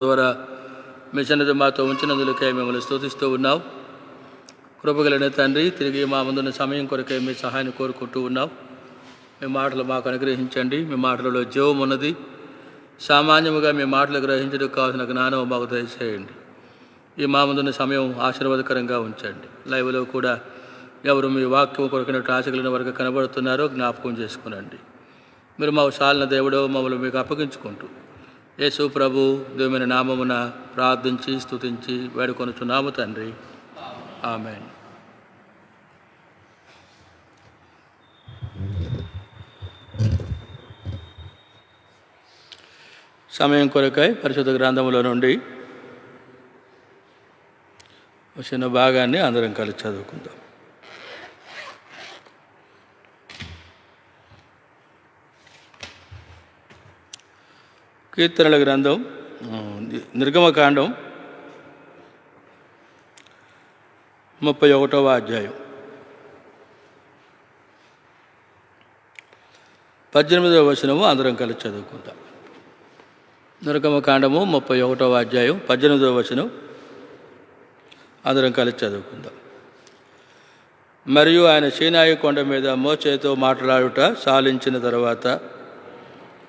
ద్వారా మీ సన్నిధి మాతో ఉంచినందులకై మిమ్మల్ని స్తుతిస్తూ ఉన్నాం. కృపగలిగిన తండ్రి, తిరిగి మా ముందున్న సమయం కొరకై మీ సహాయాన్ని కోరుకుంటూ ఉన్నాం. మీ మాటలు మాకు అనుగ్రహించండి. మీ మాటలలో జీవం ఉన్నది. సామాన్యముగా మీ మాటలు గ్రహించడానికి కావాల్సిన జ్ఞానం మాకు దయచేయండి. ఈ మా ముందున్న సమయం ఆశీర్వాదకరంగా ఉంచండి. లైవ్లో కూడా ఎవరు మీ వాక్యం కొరకినట్టు ఆశకులైన వరకు కనబడుతున్నారో జ్ఞాపకం చేసుకునండి. మీరు మా సాలిన దేవుడో మమ్మల్ని మీకు అప్పగించుకుంటూ యేసు ప్రభు దేవుని నామమున ప్రార్థించి స్తుతించి వేడుకొనుచున్నాము తండ్రి. ఆమేన్. సమయం కొరకై పరిశుద్ధ గ్రంథములో నుండి చిన్న భాగాన్ని అందరం కలిసి చదువుకుందాం. కీర్తనల గ్రంథం నిర్గమకాండం 31వ అధ్యాయం 18వ వచనము అందరం కలిసి చదువుకుందాం. నిర్గమకాండము 31వ అధ్యాయం 18వ వచనం అందరం కలిసి చదువుకుందాం. మరియు ఆయన సీనాయి కొండ మీద మోషేతో మాట్లాడుట సాలించిన తర్వాత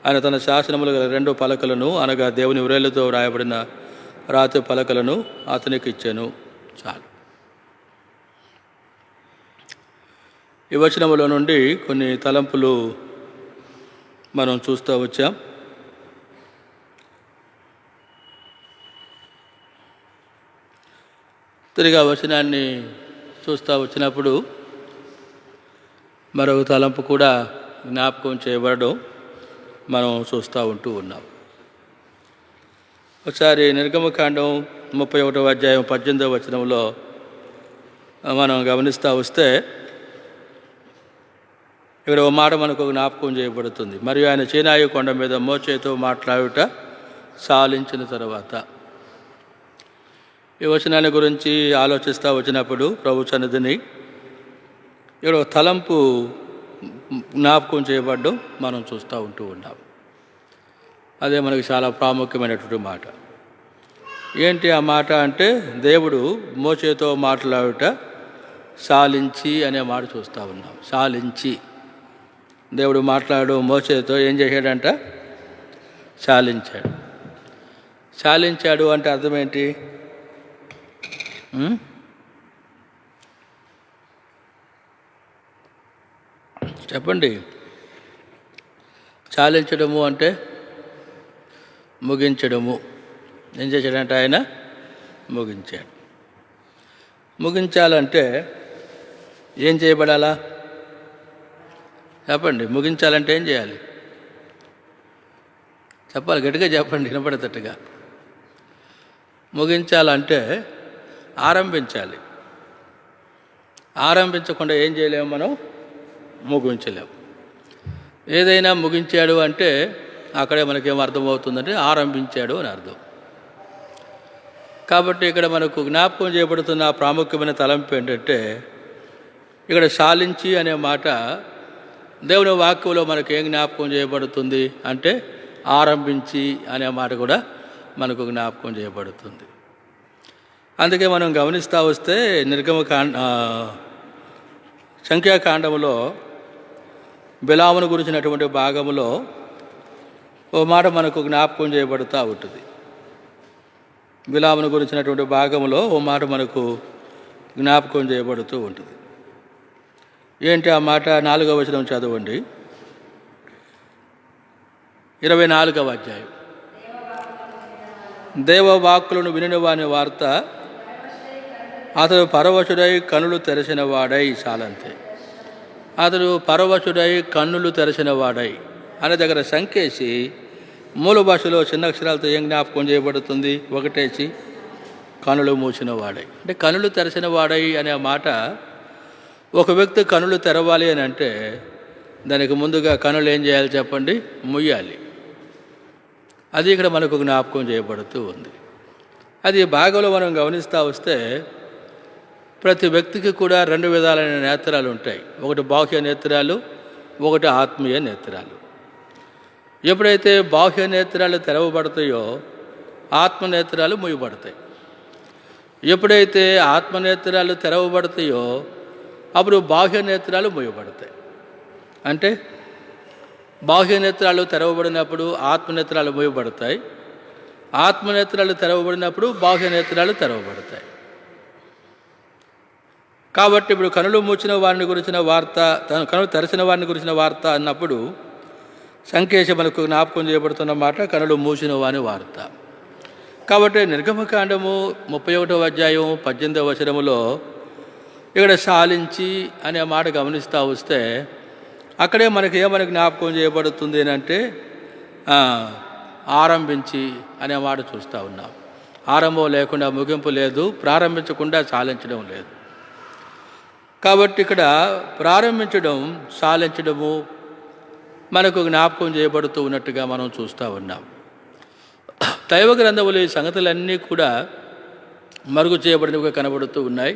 ఆయన తన శాసనములు గల 2 పలకలను అనగా దేవుని వ్రేళ్లతో వ్రాయబడిన రాతి పలకలను అతనికి ఇచ్చాను. చాలు. ఈ వచనములో నుండి కొన్ని తలంపులు మనం చూస్తూ వచ్చాం. తిరిగి ఆ వచనాన్ని చూస్తూ వచ్చినప్పుడు మరొక తలంపు కూడా జ్ఞాపకం చేయబడడం మనం చూస్తూ ఉంటూ ఉన్నాం. ఒకసారి నిర్గమకాండం 31వ అధ్యాయం 18వ వచనంలో మనం గమనిస్తూ వస్తే ఇక్కడ ఒక మాట మనకు జ్ఞాపకం చేయబడుతుంది. మరియు ఆయన సీనాయి కొండ మీద మోషేతో మాట్లాడుట సాలించిన తర్వాత. ఈ వచనాన్ని గురించి ఆలోచిస్తూ వచ్చినప్పుడు ప్రభు సన్నిధిని ఇక్కడ ఒక తలంపు జ్ఞాపకం చేయబడ్డం మనం చూస్తూ ఉంటూ ఉన్నాం. అదే మనకి చాలా ప్రాముఖ్యమైనటువంటి మాట. ఏంటి ఆ మాట అంటే, దేవుడు మోషేతో మాట్లాడుట సాలించి అనే మాట చూస్తూ ఉన్నాం. సాలించి దేవుడు మాట్లాడు మోషేతో ఏం చేశాడంట? సాలించాడు. సాలించాడు అంటే అర్థం ఏంటి? చెప్పండి. చాలించడము అంటే ముగించడము. ఏం చేశాడంటే ఆయన ముగించాడు. ముగించాలంటే ఏం చేయబడాలా? చెప్పండి. ముగించాలంటే ఏం చేయాలి? చెప్పాలి, గట్టిగా చెప్పండి, వినపడేటట్టుగా. ముగించాలంటే ఆరంభించాలి. ఆరంభించకుండా ఏం చేయలేము మనం? ముగించలేము. ఏదైనా ముగించాడు అంటే అక్కడే మనకేం అర్థమవుతుందంటే ఆరంభించాడు అని అర్థం. కాబట్టి ఇక్కడ మనకు జ్ఞాపకం చేయబడుతున్న ప్రాముఖ్యమైన తలంపు ఏంటంటే, ఇక్కడ సాలించి అనే మాట దేవుని వాక్యంలో మనకు ఏం జ్ఞాపకం చేయబడుతుంది అంటే ఆరంభించి అనే మాట కూడా మనకు జ్ఞాపకం చేయబడుతుంది. అందుకే మనం గమనిస్తూ వస్తే సంఖ్యాకాండములో బిలామును గురించినటువంటి భాగంలో ఓ మాట మనకు జ్ఞాపకం చేయబడుతూ ఉంటుంది. బిలామును గురించినటువంటి భాగంలో ఓ మాట మనకు జ్ఞాపకం చేయబడుతూ ఉంటుంది. ఏంటి ఆ మాట? 4వ వచనం చదవండి. 24వ అధ్యాయం. దేవవాక్కులను వినిన వాని వార్త అతడు పరవశుడై కన్నులు తెరచిన వాడై. చాలంతే. అతడు పరవశుడై కన్నులు తెరచిన వాడై అనే దగ్గర సంకేసి మూల భాషలో చిన్న అక్షరాలతో ఏం జ్ఞాపకం చేయబడుతుంది? ఒకటేసి కనులు మూసిన వాడై. అంటే కనులు తెరచిన వాడై అనే మాట, ఒక వ్యక్తి కనులు తెరవాలి అని అంటే దానికి ముందుగా కనులు ఏం చేయాలి చెప్పండి? ముయ్యాలి. అది ఇక్కడ మనకు జ్ఞాపకం చేయబడుతూ ఉంది. అది భాగంలో మనం గమనిస్తూ వస్తే ప్రతి వ్యక్తికి కూడా 2 విధాలైన నేత్రాలు ఉంటాయి. ఒకటి బాహ్య నేత్రాలు, ఒకటి ఆత్మీయ నేత్రాలు. ఎప్పుడైతే బాహ్య నేత్రాలు తెరవబడతాయో ఆత్మనేత్రాలు మూయబడతాయి. ఎప్పుడైతే ఆత్మనేత్రాలు తెరవబడతాయో అప్పుడు బాహ్య నేత్రాలు మూయబడతాయి. అంటే బాహ్య నేత్రాలు తెరవబడినప్పుడు ఆత్మనేత్రాలు మూయబడతాయి, ఆత్మనేత్రాలు తెరవబడినప్పుడు బాహ్య నేత్రాలు తెరవబడతాయి. కాబట్టి ఇప్పుడు కనులు మూసిన వారిని గురించిన వార్త, కనులు తెరచిన వారిని గురించిన వార్త అన్నప్పుడు సంకేష మనకు జ్ఞాపకం చేయబడుతున్న మాట కనులు మూసిన వాని వార్త. కాబట్టి నిర్గమకాండము 31వ అధ్యాయం 18వ వచనములో ఇక్కడ సాలించి అనే మాట గమనిస్తూ వస్తే అక్కడే మనకి ఏమని జ్ఞాపకం చేయబడుతుంది అంటే ఆరంభించి అనే మాట చూస్తూ ఉన్నాం. ఆరంభం లేకుండా ముగింపు లేదు, ప్రారంభించకుండా సాలించడం లేదు. కాబట్టి ఇక్కడ ప్రారంభించడం, సాలించడము మనకు జ్ఞాపకం చేయబడుతూ ఉన్నట్టుగా మనం చూస్తూ ఉన్నాం. దైవ గ్రంథములు ఈ సంగతులన్నీ కూడా మరుగు చేయబడినవిగా కనబడుతూ ఉన్నాయి.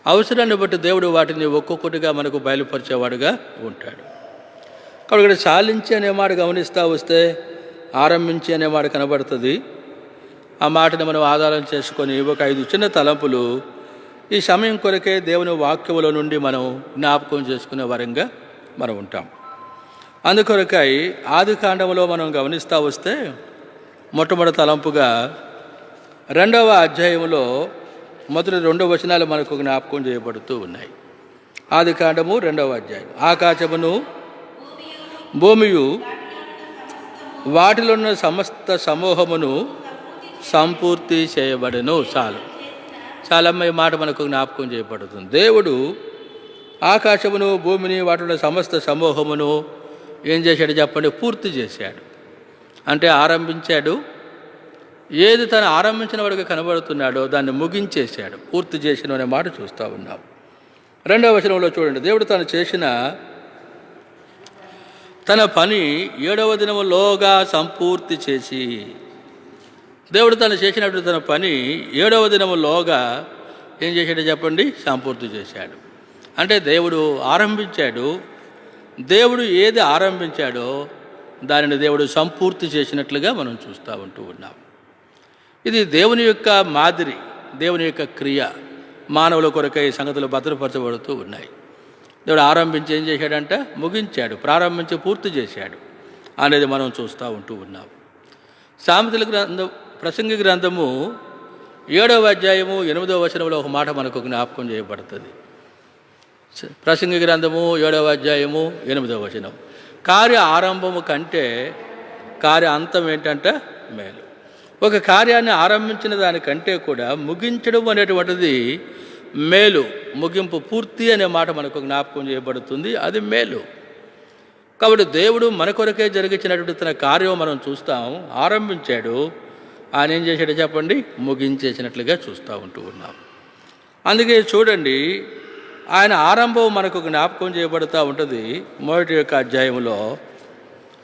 అవసరాన్ని బట్టి దేవుడు వాటిని ఒక్కొక్కటిగా మనకు బయలుపరిచేవాడుగా ఉంటాడు. కాబట్టి ఇక్కడ చాలించి అనే మాట గమనిస్తూ వస్తే ఆరంభించి అనే మాట కనబడుతుంది. ఆ మాటని మనం ఆధారం చేసుకొని ఒక 5 చిన్న తలంపులు ఈ సమయం కొరకే దేవుని వాక్యముల నుండి మనం జ్ఞాపకం చేసుకునే వరంగా మనం ఉంటాం. అందుకొరకై ఆది కాండములో మనం గమనిస్తూ వస్తే మొట్టమొదటి తలంపుగా 2వ అధ్యాయంలో మొదటి 2 వచనాలు మనకు జ్ఞాపకం చేయబడుతూ ఉన్నాయి. ఆది కాండము 2వ అధ్యాయం. ఆకాశమును భూమియు వాటిలో ఉన్న సమస్త సమూహమును సంపూర్తి చేయబడెను. చాలమ్మ ఈ మాట మనకు జ్ఞాపకం చేయబడుతుంది. దేవుడు ఆకాశమును భూమిని వాటిలో సమస్త సమూహమును ఏం చేశాడు చెప్పండి? పూర్తి చేశాడు. అంటే ఆరంభించాడు. ఏది తను ఆరంభించిన వాడిగా కనబడుతున్నాడో దాన్ని ముగించేశాడు, పూర్తి చేసిన అనే మాట చూస్తూ ఉన్నాం. 2వ వచనంలో చూడండి, దేవుడు తను చేసిన తన పని 7వ దినములోగా సంపూర్తి చేసి, దేవుడు తను చేసినప్పుడు తన పని 7వ దినములోగా ఏం చేశాడో చెప్పండి? సంపూర్తి చేశాడు. అంటే దేవుడు ఆరంభించాడు. దేవుడు ఏది ఆరంభించాడో దానిని దేవుడు సంపూర్తి చేసినట్లుగా మనం చూస్తూ ఉంటూ ఉన్నాం. ఇది దేవుని యొక్క మాదిరి, దేవుని యొక్క క్రియ. మానవుల కొరకై సంగతులు భద్రపరచబడుతూ ఉన్నాయి. దేవుడు ఆరంభించి ఏం చేశాడంటే ముగించాడు, ప్రారంభించి పూర్తి చేశాడు అనేది మనం చూస్తూ ఉంటూ ఉన్నాం. సామెతల గ్రంథం, ప్రసంగి గ్రంథము 7వ అధ్యాయము 8వ వచనంలో ఒక మాట మనకు జ్ఞాపకం చేయబడుతుంది. ప్రసంగి గ్రంథము 7వ అధ్యాయము 8వ వచనం, కార్య ఆరంభము కంటే కార్య అంతం ఏంటంటే మేలు. ఒక కార్యాన్ని ఆరంభించిన దానికంటే కూడా ముగించడం అనేటువంటిది మేలు. ముగింపు, పూర్తి అనే మాట మనకు జ్ఞాపకం చేయబడుతుంది, అది మేలు. కాబట్టి దేవుడు మన కొరకే జరిగించినటువంటి తన కార్యం మనం చూస్తాం. ఆరంభించాడు, ఆయన ఏం చేశాడో చెప్పండి? ముగించేసినట్లుగా చూస్తూ ఉంటూ ఉన్నాం. అందుకే చూడండి, ఆయన ఆరంభం మనకు జ్ఞాపకం చేయబడుతూ ఉంటుంది. మొదటి యొక్క అధ్యాయంలో,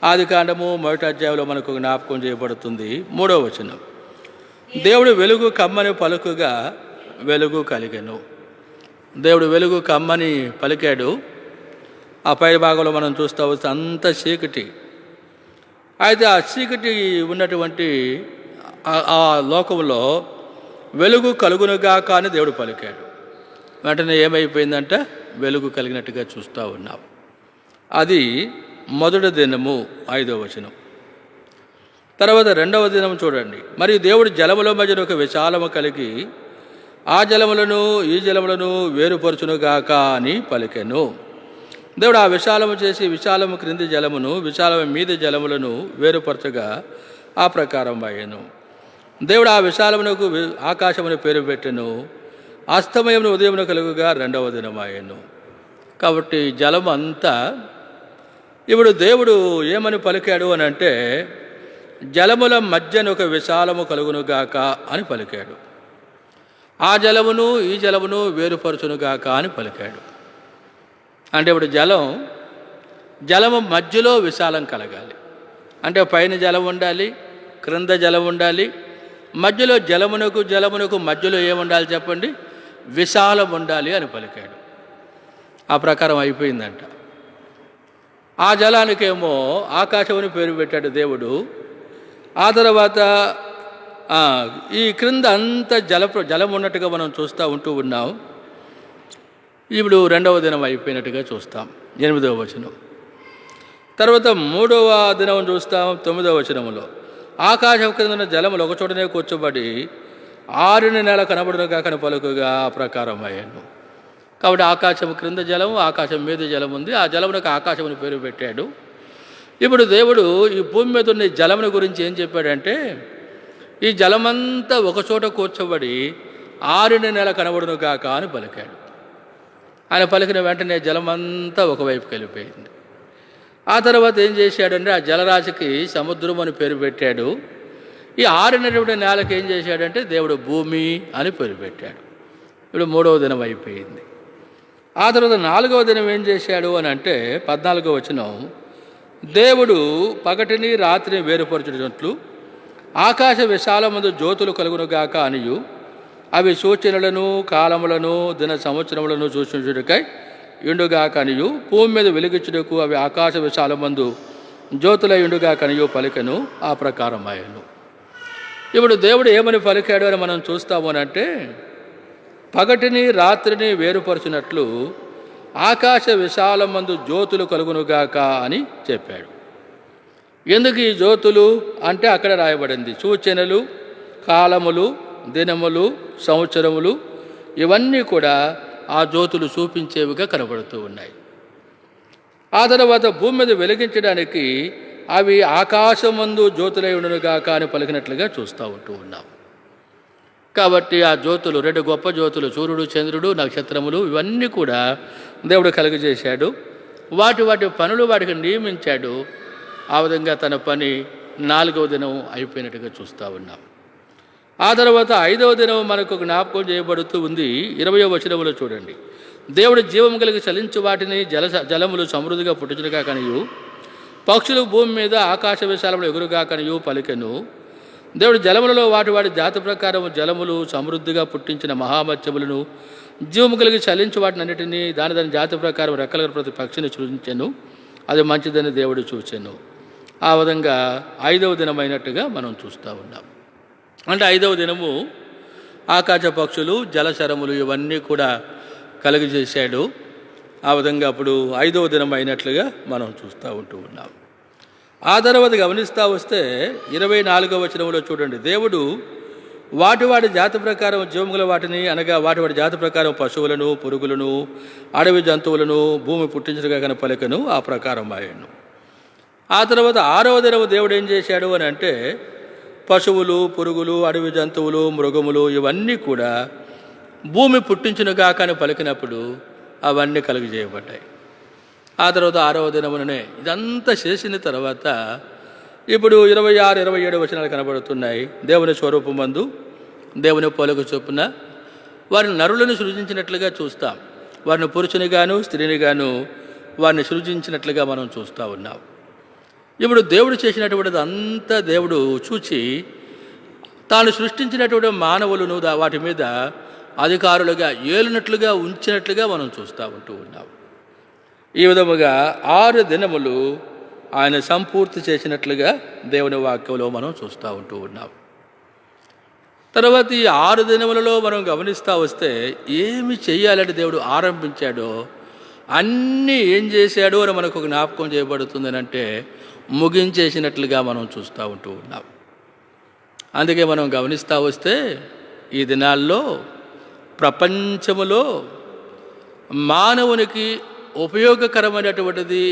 ఆది కాండము 1వ అధ్యాయంలో మనకు జ్ఞాపకం చేయబడుతుంది. 3వ వచనం, దేవుడు వెలుగు కమ్మని పలుకుగా వెలుగు కలిగెను. దేవుడు వెలుగు కమ్మని పలికాడు. ఆ పై భాగంలో మనం చూస్తూ వస్తే అంత చీకటి. అయితే ఆ చీకటి ఉన్నటువంటి ఆ లోకంలో వెలుగు కలుగునుగా కానీ దేవుడు పలికాడు. వెంటనే ఏమైపోయిందంటే వెలుగు కలిగినట్టుగా చూస్తూ ఉన్నాం. అది మొదటి దినము 5వ వచనం. తర్వాత 2వ దినం చూడండి, మరియు దేవుడు జలముల మధ్యన ఒక విశాలము కలిగి ఆ జలములను ఈ జలములను వేరుపరచునుగాక అని పలికెను. దేవుడు ఆ విశాలము చేసి విశాలము క్రింది జలమును విశాలము మీది జలములను వేరుపరచగా ఆ ప్రకారం అయ్యను. దేవుడు ఆ విశాలమునకు ఆకాశమును పేరు పెట్టెను. అస్తమయమును ఉదయమును కలుగుగా 2వ దినం అయ్యను. కాబట్టి జలము అంతా ఇప్పుడు దేవుడు ఏమని పలికాడు అని అంటే, జలముల మధ్యన ఒక విశాలము కలుగునుగాక అని పలికాడు. ఆ జలమును ఈ జలమును వేరుపరచునుగాక అని పలికాడు. అంటే ఇప్పుడు జలము మధ్యలో విశాలం కలగాలి. అంటే పైన జలం ఉండాలి, క్రింద జలం ఉండాలి, మధ్యలో జలమునకు మధ్యలో ఏముండాలి చెప్పండి? విశాలం ఉండాలి అని పలికాడు. ఆ ప్రకారం అయిపోయిందంట. ఆ జలానికేమో ఆకాశముని పేరు పెట్టాడు దేవుడు. ఆ తర్వాత ఈ క్రింద అంత జలం ఉన్నట్టుగా మనం చూస్తూ ఉన్నాం. ఇప్పుడు 2వ దినం అయిపోయినట్టుగా చూస్తాం, 8వ వచనం. తర్వాత 3వ దినం చూస్తాం, 9వ వచనంలో ఆకాశం క్రింద జలములు ఒకచోటనే కూర్చోబడి ఆరిన నేల కనబడును కాకని పలుకుగా ఆ ప్రకారం అయ్యాను. కాబట్టి ఆకాశం క్రింద జలం, ఆకాశం మీద జలం ఉంది. ఆ జలమునకు ఆకాశమును పేరు పెట్టాడు. ఇప్పుడు దేవుడు ఈ భూమి మీద ఉన్న జలమును గురించి ఏం చెప్పాడంటే, ఈ జలమంతా ఒకచోట కూర్చోబడి ఆరిన నేల కనబడును కాక అని పలికాడు. ఆయన పలికిన వెంటనే జలమంతా ఒకవైపుకి వెళ్ళిపోయింది. ఆ తర్వాత ఏం చేశాడంటే, ఆ జలరాశికి సముద్రం అని పేరు పెట్టాడు. ఈ ఆరినటువంటి నేలకి ఏం చేశాడంటే దేవుడు భూమి అని పేరు పెట్టాడు. ఇప్పుడు 3వ దినం అయిపోయింది. ఆ తర్వాత 4వ దినం ఏం చేశాడు అని అంటే 14వ వచనం, దేవుడు పగటిని రాత్రిని వేరుపరచునట్లు ఆకాశ విశాలమందు జ్యోతులు కలుగునుగాక అనియు అవి సూచనలను కాలములను దిన సంవత్సరములను సూచించుటకై ఇండుగాక అనియు భూమి మీద వెలిగించుటకు అవి ఆకాశ విశాలమందు జ్యోతుల ఇండుగాక అనియు పలికెను. ఆ ప్రకారం అయ్యను. ఇప్పుడు దేవుడు ఏమని పలికాడు అని మనం చూస్తాము అంటే, పగటిని రాత్రిని వేరుపరచినట్లు ఆకాశ విశాలమందు జ్యోతులు కలుగునుగాక అని చెప్పాడు. ఎందుకు ఈ జ్యోతులు అంటే అక్కడ రాయబడింది సూచనలు, కాలములు, దినములు, సంవత్సరములు ఇవన్నీ కూడా ఆ జ్యోతులు చూపించేవిగా కనబడుతూ ఉన్నాయి. ఆ తర్వాత భూమి మీద వెలిగించడానికి అవి ఆకాశమందు జ్యోతులై ఉండునుగాక అని పలికినట్లుగా చూస్తూ ఉన్నాం. కాబట్టి ఆ జ్యోతులు 2 గొప్ప జ్యోతులు, సూర్యుడు, చంద్రుడు, నక్షత్రములు ఇవన్నీ కూడా దేవుడు కలుగజేశాడు. వాటి పనులు వాటికి నియమించాడు. ఆ విధంగా తన పని 4వ దినం అయిపోయినట్టుగా చూస్తూ ఉన్నాం. ఆ తర్వాత 5వ దినం మనకు జ్ఞాపకం చేయబడుతూ ఉంది. 20వ వచనంలో చూడండి, దేవుడు జీవము కలిగి చలించు వాటిని జలములు సమృద్ధిగా పుట్టించుగా కనియు పక్షులు భూమి మీద ఆకాశ విశాలములు ఎగురుగా కనియు పలికెను. దేవుడు జలములలో వాటి జాతి ప్రకారం జలములు సమృద్ధిగా పుట్టించిన మహామత్స్యములను జీవము కలిగి చలించు వాటిని అన్నిటినీ దాని జాతి ప్రకారం రెక్కల ప్రతి పక్షిని సృజించెను. అది మంచిదని దేవుడు చూచెను. ఆ విధంగా 5వ దినం అయినట్టుగా మనం చూస్తూ ఉన్నాం. అంటే 5వ దినము ఆకాశ పక్షులు, జలచరములు ఇవన్నీ కూడా కలుగజేశాడు. ఆ విధంగా అప్పుడు 5వ దినం అయినట్లుగా మనం చూస్తూ ఉన్నాం. ఆ తర్వాత గమనిస్తూ వస్తే 24వ వచనంలో చూడండి, దేవుడు వాటి జాతి ప్రకారం జీవముల వాటిని అనగా వాటి జాతి ప్రకారం పశువులను, పురుగులను, అడవి జంతువులను భూమి పుట్టించగా కన పలికను. ఆ ప్రకారం ఆయను. ఆ తర్వాత 6వ దినము దేవుడు ఏం చేశాడు అని అంటే, పశువులు, పురుగులు, అడవి జంతువులు, మృగములు ఇవన్నీ కూడా భూమి పుట్టించునుగా కానీ పలికినప్పుడు అవన్నీ కలుగజేయబడ్డాయి. ఆ తర్వాత 6వ దినముననే ఇదంతా చేసిన తర్వాత ఇప్పుడు 26, 27 వచనాలు కనబడుతున్నాయి. దేవుని స్వరూపమందు దేవుని పోలిక చొప్పున వారిని నరులను సృజించినట్లుగా చూస్తాం. వారిని పురుషుని గాను స్త్రీని గాను వారిని సృజించినట్లుగా మనం చూస్తూ ఉన్నాం. ఇప్పుడు దేవుడు చేసినటువంటిది అంతా దేవుడు చూచి తాను సృష్టించినటువంటి మానవులను వాటి మీద అధికారులుగా ఏలినట్లుగా ఉంచినట్లుగా మనం చూస్తూ ఉన్నాం. ఈ విధముగా 6 దినములు ఆయన సంపూర్తి చేసినట్లుగా దేవుని వాక్యంలో మనం చూస్తూ ఉన్నాం. తర్వాత ఈ 6 దినములలో మనం గమనిస్తూ వస్తే ఏమి చెయ్యాలని దేవుడు ఆరంభించాడో అన్నీ ఏం చేశాడో అని మనకు జ్ఞాపకం చేయబడుతుంది అంటే ముగించేసినట్లుగా మనం చూస్తూ ఉన్నాం. అందుకే మనం గమనిస్తూ వస్తే ఈ దినాల్లో ప్రపంచములో మానవునికి ఉపయోగకరమైనటువంటిది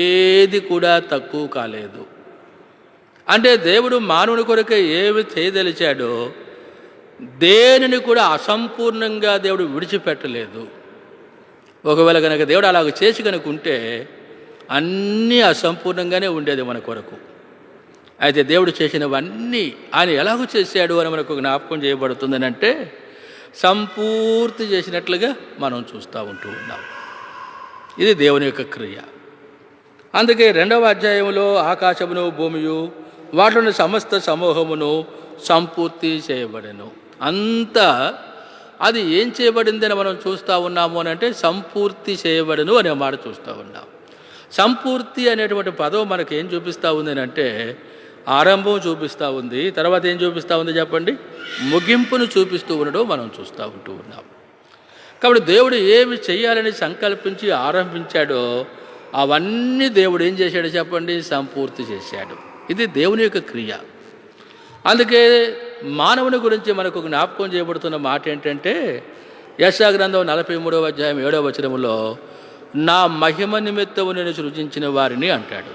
ఏది కూడా తక్కువ కాలేదు. అంటే దేవుడు మానవుని కొరకే ఏమి చేయదలిచాడో దేనిని కూడా అసంపూర్ణంగా దేవుడు విడిచిపెట్టలేదు. ఒకవేళ కనుక దేవుడు అలాగ చేసి కనుకుంటే అన్నీ అసంపూర్ణంగానే ఉండేది మన కొరకు. అయితే దేవుడు చేసినవన్నీ ఆయన ఎలాగో చేశాడు అని మనకు జ్ఞాపకం చేయబడుతుందని అంటే సంపూర్తి చేసినట్లుగా మనం చూస్తూ ఉన్నాం. ఇది దేవుని యొక్క క్రియ. అందుకే 2వ అధ్యాయంలో ఆకాశమును భూమియు వాటిలోని సమస్త సమూహమును సంపూర్తి చేయబడెను. అంతా అది ఏం చేయబడిందని మనం చూస్తూ ఉన్నాము అని అంటే సంపూర్తి చేయబడను అనే మాట చూస్తూ ఉన్నాం. సంపూర్తి అనేటువంటి పదం మనకి ఏం చూపిస్తూ ఉంది అంటే ఆరంభం చూపిస్తూ ఉంది, తర్వాత ఏం చూపిస్తూ ఉంది చెప్పండి? ముగింపును చూపిస్తూ ఉండడం మనం చూస్తూ ఉన్నాం. కాబట్టి దేవుడు ఏమి చేయాలని సంకల్పించి ఆరంభించాడో అవన్నీ దేవుడు ఏం చేశాడో చెప్పండి? సంపూర్తి చేశాడు. ఇది దేవుని యొక్క క్రియ. అందుకే మానవుని గురించి మనకు జ్ఞాపకం చేయబడుతున్న మాట ఏంటంటే, యెషయా గ్రంథం 43వ అధ్యాయం 7వ వచనములో, నా మహిమ నిమిత్తము నేను సృజించిన వారిని అంటాడు.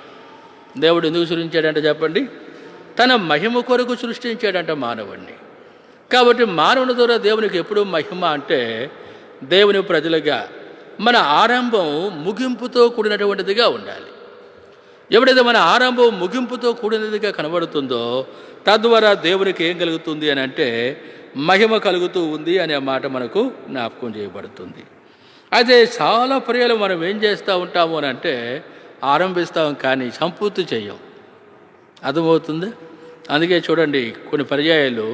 దేవుడు ఎందుకు సృజించాడంటే చెప్పండి? తన మహిమ కొరకు సృష్టించాడంట మానవుణ్ణి. కాబట్టి మానవుని ద్వారా దేవునికి ఎప్పుడు మహిమ అంటే, దేవుని ప్రజలుగా మన ఆరంభం ముగింపుతో కూడినటువంటిదిగా ఉండాలి. ఎప్పుడైతే మన ఆరంభం ముగింపుతో కూడినదిగా కనబడుతుందో తద్వారా దేవునికి ఏం కలుగుతుంది అని అంటే మహిమ కలుగుతూ ఉంది అనే మాట మనకు జ్ఞాపకం చేయబడుతుంది. అయితే చాలా పర్యాలు మనం ఏం చేస్తూ ఉంటాము అని అంటే ఆరంభిస్తాం కానీ సంపూర్తి చేయం. అర్థమవుతుంది? అందుకే చూడండి, కొన్ని పర్యాయాలు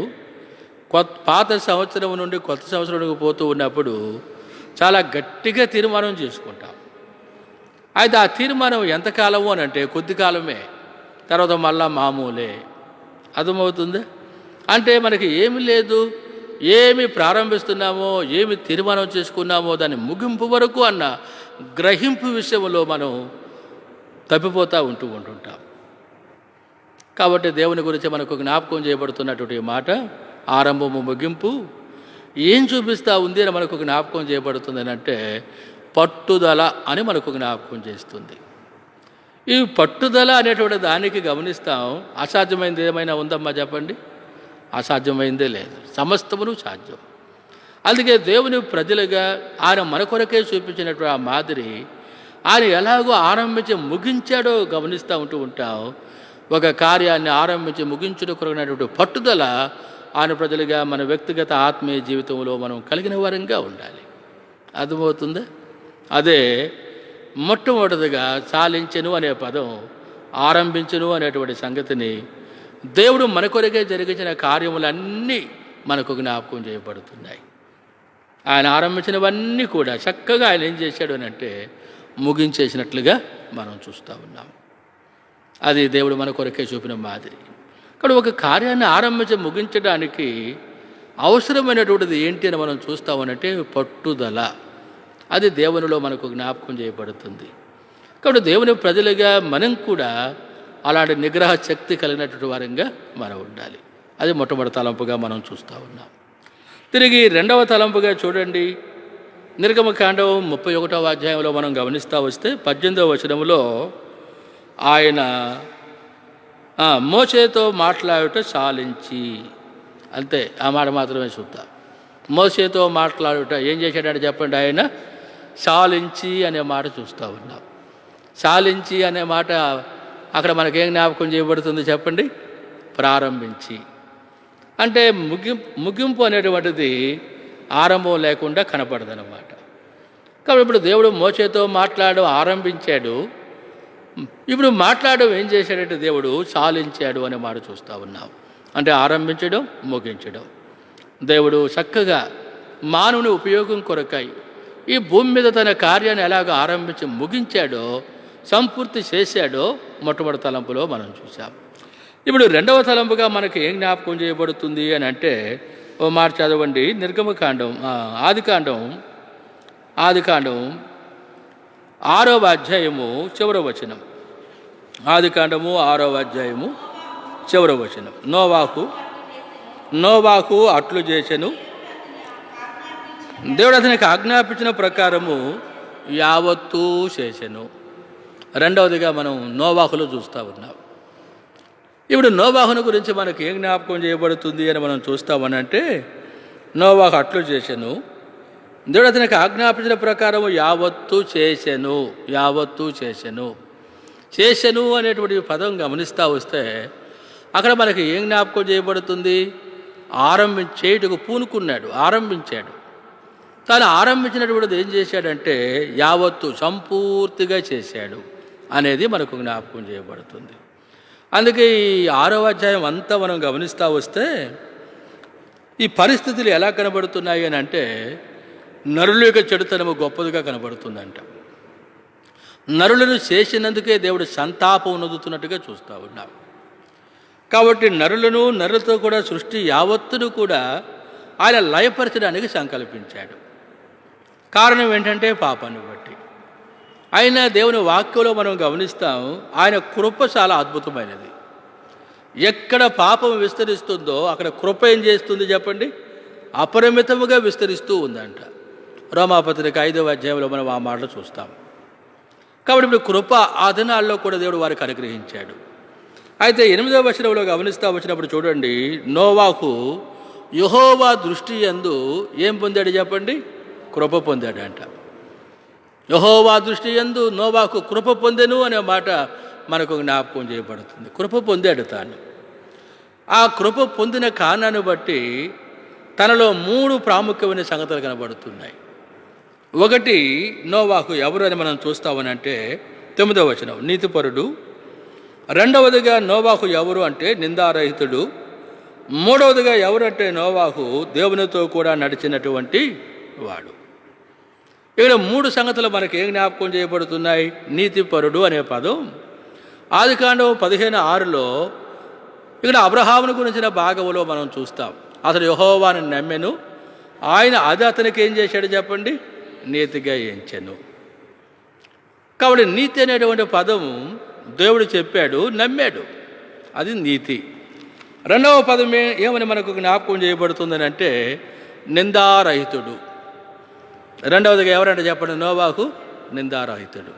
పాత సంవత్సరం నుండి కొత్త సంవత్సరానికి పోతూ ఉన్నప్పుడు చాలా గట్టిగా తీర్మానం చేసుకుంటాం. అయితే ఆ తీర్మానం ఎంతకాలము అని అంటే కొద్ది కాలమే, తర్వాత మళ్ళా మామూలే. అర్థమవుతుంది? అంటే మనకి ఏమి లేదు, ఏమి ప్రారంభిస్తున్నామో, ఏమి తీర్మానం చేసుకున్నామో దాని ముగింపు వరకు అన్న గ్రహింపు విషయంలో మనం తప్పిపోతూ ఉంటుంటాం. కాబట్టి దేవుని గురించి మనకు జ్ఞాపకం చేయబడుతున్నటువంటి మాట ఆరంభము ముగింపు ఏం చూపిస్తూ ఉంది అని మనకు జ్ఞాపకం చేయబడుతుంది అని అంటే పట్టుదల అని మనకు జ్ఞాపకం చేస్తుంది. ఈ పట్టుదల అనేటువంటి దానికి గమనిస్తాం, అసాధ్యమైనది ఏమైనా ఉందమ్మా చెప్పండి? అసాధ్యమైందే లేదు, సమస్తమును సాధ్యం. అందుకే దేవుని ప్రజలుగా ఆయన మన కొరకే చూపించినటువంటి ఆ మాదిరి ఆయన ఎలాగో ఆరంభించి ముగించాడో గమనిస్తూ ఉంటాం. ఒక కార్యాన్ని ఆరంభించి ముగించడం కొరకున్నటువంటి పట్టుదల ఆయన ప్రజలుగా మన వ్యక్తిగత ఆత్మీయ జీవితంలో మనం కలిగిన వారంగా ఉండాలి. అర్థమవుతుందా? అదే మొట్టమొదటిగా చాలించెను అనే పదం, ఆరంభించును అనేటువంటి సంగతిని దేవుడు మన కొరకే జరిగించిన కార్యములన్నీ మనకు జ్ఞాపకం చేయబడుతున్నాయి. ఆయన ఆరంభించినవన్నీ కూడా చక్కగా ఆయన ఏం చేశాడు అని అంటే ముగించేసినట్లుగా మనం చూస్తూ ఉన్నాం. అది దేవుడు మన కొరకే చూపిన మాదిరి. ఇక్కడ ఒక కార్యాన్ని ఆరంభించి ముగించడానికి అవసరమైనటువంటిది ఏంటి అని మనం చూస్తామనంటే పట్టుదల. అది దేవునిలో మనకు జ్ఞాపకం చేయబడుతుంది. కాబట్టి దేవుని ప్రజలుగా మనం కూడా అలాంటి నిగ్రహ శక్తి కలిగినటువంటి వారంగా మనం ఉండాలి. అది మొట్టమొదటి తలంపుగా మనం చూస్తూ ఉన్నాం. తిరిగి రెండవ తలంపుగా చూడండి, నిర్గమకాండం 31వ అధ్యాయంలో మనం గమనిస్తూ వస్తే 18వ వచనంలో ఆయన మోషేతో మాట్లాడుట చాలించి, అంతే, ఆ మాట మాత్రమే చూద్దాం. మోషేతో మాట్లాడుట ఏం చేశాడంటే చెప్పండి? ఆయన చాలించి అనే మాట చూస్తూ ఉన్నాం. చాలించి అనే మాట అక్కడ మనకేం జ్ఞాపకం చేయబడుతుంది చెప్పండి? ప్రారంభించి. అంటే ముగింపు అనేటువంటిది ఆరంభం లేకుండా కనపడదన్నమాట. కాబట్టి ఇప్పుడు దేవుడు మోషేతో మాట్లాడడం ఆరంభించాడు, ఇప్పుడు మాట్లాడడం ఏం చేశాడంటే దేవుడు చాలించాడు అనే మాట చూస్తూ ఉన్నాం. అంటే ఆరంభించడం, ముగించడం. దేవుడు చక్కగా మానవుని ఉపయోగం కొరకై ఈ భూమి మీద తన కార్యాన్ని ఎలాగ ఆరంభించి ముగించాడో, సంపూర్తి చేశాడో మొట్టమొదటి తలంపులో మనం చూసాం. ఇప్పుడు రెండవ తలంపుగా మనకి ఏం జ్ఞాపకం చేయబడుతుంది అని అంటే ఓ మాట చదవండి, నిర్గమకాండం ఆదికాండం 6వ అధ్యాయము చివరవ వచనం. ఆదికాండము 6వ అధ్యాయము చివరవ వచనం. నోవాహు అట్లు చేసెను, దేవుడు అతనికి ఆజ్ఞాపించిన ప్రకారము యావత్తూ చేసెను. రెండవదిగా మనం నోవాహులో చూస్తూ ఉన్నాం. ఇప్పుడు నోవాహుని గురించి మనకి ఏం జ్ఞాపకం చేయబడుతుంది అని మనం చూస్తామనంటే నోవాహు అట్లు చేసెను, దేవుడు అతనికి ఆజ్ఞాపించిన ప్రకారము యావత్తూ చేసెను అనేటువంటి పదం గమనిస్తూ వస్తే అక్కడ మనకి ఏం జ్ఞాపకం చేయబడుతుంది? చేయటకు పూనుకున్నాడు, ఆరంభించాడు. తాను ఆరంభించినటువంటిది ఏం చేశాడంటే యావత్తు సంపూర్తిగా చేశాడు అనేది మనకు జ్ఞాపకం చేయబడుతుంది. అందుకే ఈ 6వ అధ్యాయం అంతా మనం గమనిస్తూ వస్తే ఈ పరిస్థితులు ఎలా కనబడుతున్నాయి అని అంటే నరుల యొక్క చెడుతనము గొప్పదిగా కనబడుతుందంట. నరులను చేసినందుకే దేవుడు సంతాపం నొందుతున్నట్టుగా చూస్తూ ఉన్నాం. కాబట్టి నరులను నరులతో కూడా సృష్టి యావత్తును కూడా ఆయన లయపరచడానికి సంకల్పించాడు. కారణం ఏంటంటే పాపాన్ని బట్టి. అయినా దేవుని వాక్యంలో మనం గమనిస్తాం, ఆయన కృప చాలా అద్భుతమైనది. ఎక్కడ పాపం విస్తరిస్తుందో అక్కడ కృప ఏం చేస్తుంది చెప్పండి? అపరిమితముగా విస్తరిస్తూ ఉందంట. రోమాపత్రిక 5వ అధ్యాయంలో మనం ఆ మాటలు చూస్తాం. కాబట్టి ఇప్పుడు కృప ఆ దినాల్లో కూడా దేవుడు వారికి అనుగ్రహించాడు. అయితే 8వ వచనంలో గమనిస్తూ వచ్చినప్పుడు చూడండి, నోవాహు యెహోవా దృష్టి యందు ఏం పొందాడు చెప్పండి? కృప పొందాడంట. యెహోవా దృష్టి యందు నోవాహు కృప పొందెను అనే మాట మనకు జ్ఞాపకం చేయబడుతుంది. కృప పొందాడు తాను. ఆ కృప పొందిన కారణాన్ని బట్టి తనలో 3 ప్రాముఖ్యమైన సంగతులు కనబడుతున్నాయి. ఒకటి, నోవాహు ఎవరు అని మనం చూస్తామనంటే 9వ వచనం, నీతిపరుడు. రెండవదిగా నోవాహు ఎవరు అంటే నిందారహితుడు. మూడవదిగా ఎవరంటే నోవాహు దేవునితో కూడా నడిచినటువంటి వాడు. ఇక్కడ 3 సంగతులు మనకి ఏం జ్ఞాపకం చేయబడుతున్నాయి? నీతిపరుడు అనే పదం ఆదికాండం 15:6లో ఇక్కడ అబ్రహామును గురించిన భాగంలో మనం చూస్తాం. అతడు యెహోవాను నమ్మెను, ఆయన అది అతనికి ఏం చేశాడు చెప్పండి? నీతిగా ఎంచెను. కాబట్టి నీతి అనేటువంటి పదం దేవుడు చెప్పాడు, నమ్మాడు, అది నీతి. రెండవ పదం ఏమని మనకు జ్ఞాపకం చేయబడుతుందని అంటే నిందారహితుడు. రెండవదిగా ఎవరంటే చెప్పండి? నోవాహు నిందారహితుడు.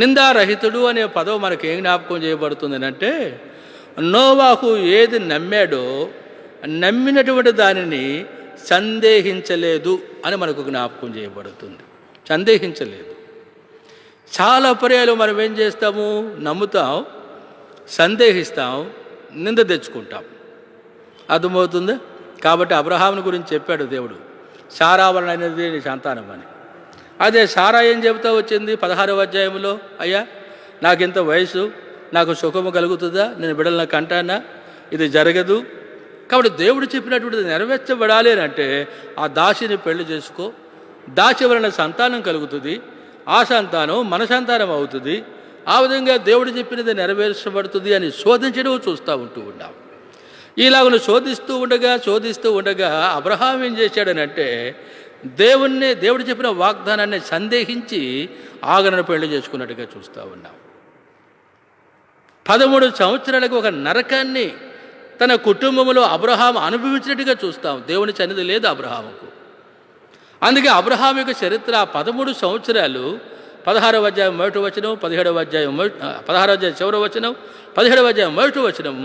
నిందారహితుడు అనే పదం మనకి ఏం జ్ఞాపకం చేయబడుతుందని అంటే నోవాహు ఏది నమ్మాడో నమ్మినటువంటి దానిని సందేహించలేదు అని మనకు జ్ఞాపకం చేయబడుతుంది. సందేహించలేదు. చాలా పర్యాలు మనం ఏం చేస్తాము? నమ్ముతాం, సందేహిస్తాం, నింద తెచ్చుకుంటాం. అర్థమవుతుందా? కాబట్టి అబ్రహాముని గురించి చెప్పాడు దేవుడు, సారా వలన అనేది నీ సంతానం అని. అదే సారా ఏం చెబుతా వచ్చింది 16వ అధ్యాయంలో, అయ్యా నాకు ఇంత వయసు, నాకు సుఖము కలుగుతుందా, నేను బిడ్డలను కంటానా, ఇది జరగదు. కాబట్టి దేవుడు చెప్పినటువంటిది నెరవేర్చబడాలి అని అంటే ఆ దాసిని పెళ్లి చేసుకో, దాసి వలన సంతానం కలుగుతుంది, ఆ సంతానం మన సంతానం అవుతుంది, ఆ విధంగా దేవుడు చెప్పినది నెరవేర్చబడుతుంది అని శోధించడం చూస్తూ ఉన్నాం. ఇలాగను శోధిస్తూ ఉండగా అబ్రహాం ఏం చేశాడని అంటే దేవుడు చెప్పిన వాగ్దానాన్ని సందేహించి ఆగరణ పెళ్లి చేసుకున్నట్టుగా చూస్తూ ఉన్నాం. 13 సంవత్సరాలకు ఒక నరకాన్ని తన కుటుంబంలో అబ్రహాం అనుభవించినట్టుగా చూస్తాం. దేవుని సన్నిధి లేదు అబ్రహాముకు. అందుకే అబ్రహాం యొక్క చరిత్ర 13 సంవత్సరాలు 16వ అధ్యాయం 1వ వచనం, 17వ అధ్యాయం 16వ అధ్యాయం చివరి వచనం, 17వ అధ్యాయం 1వ వచనం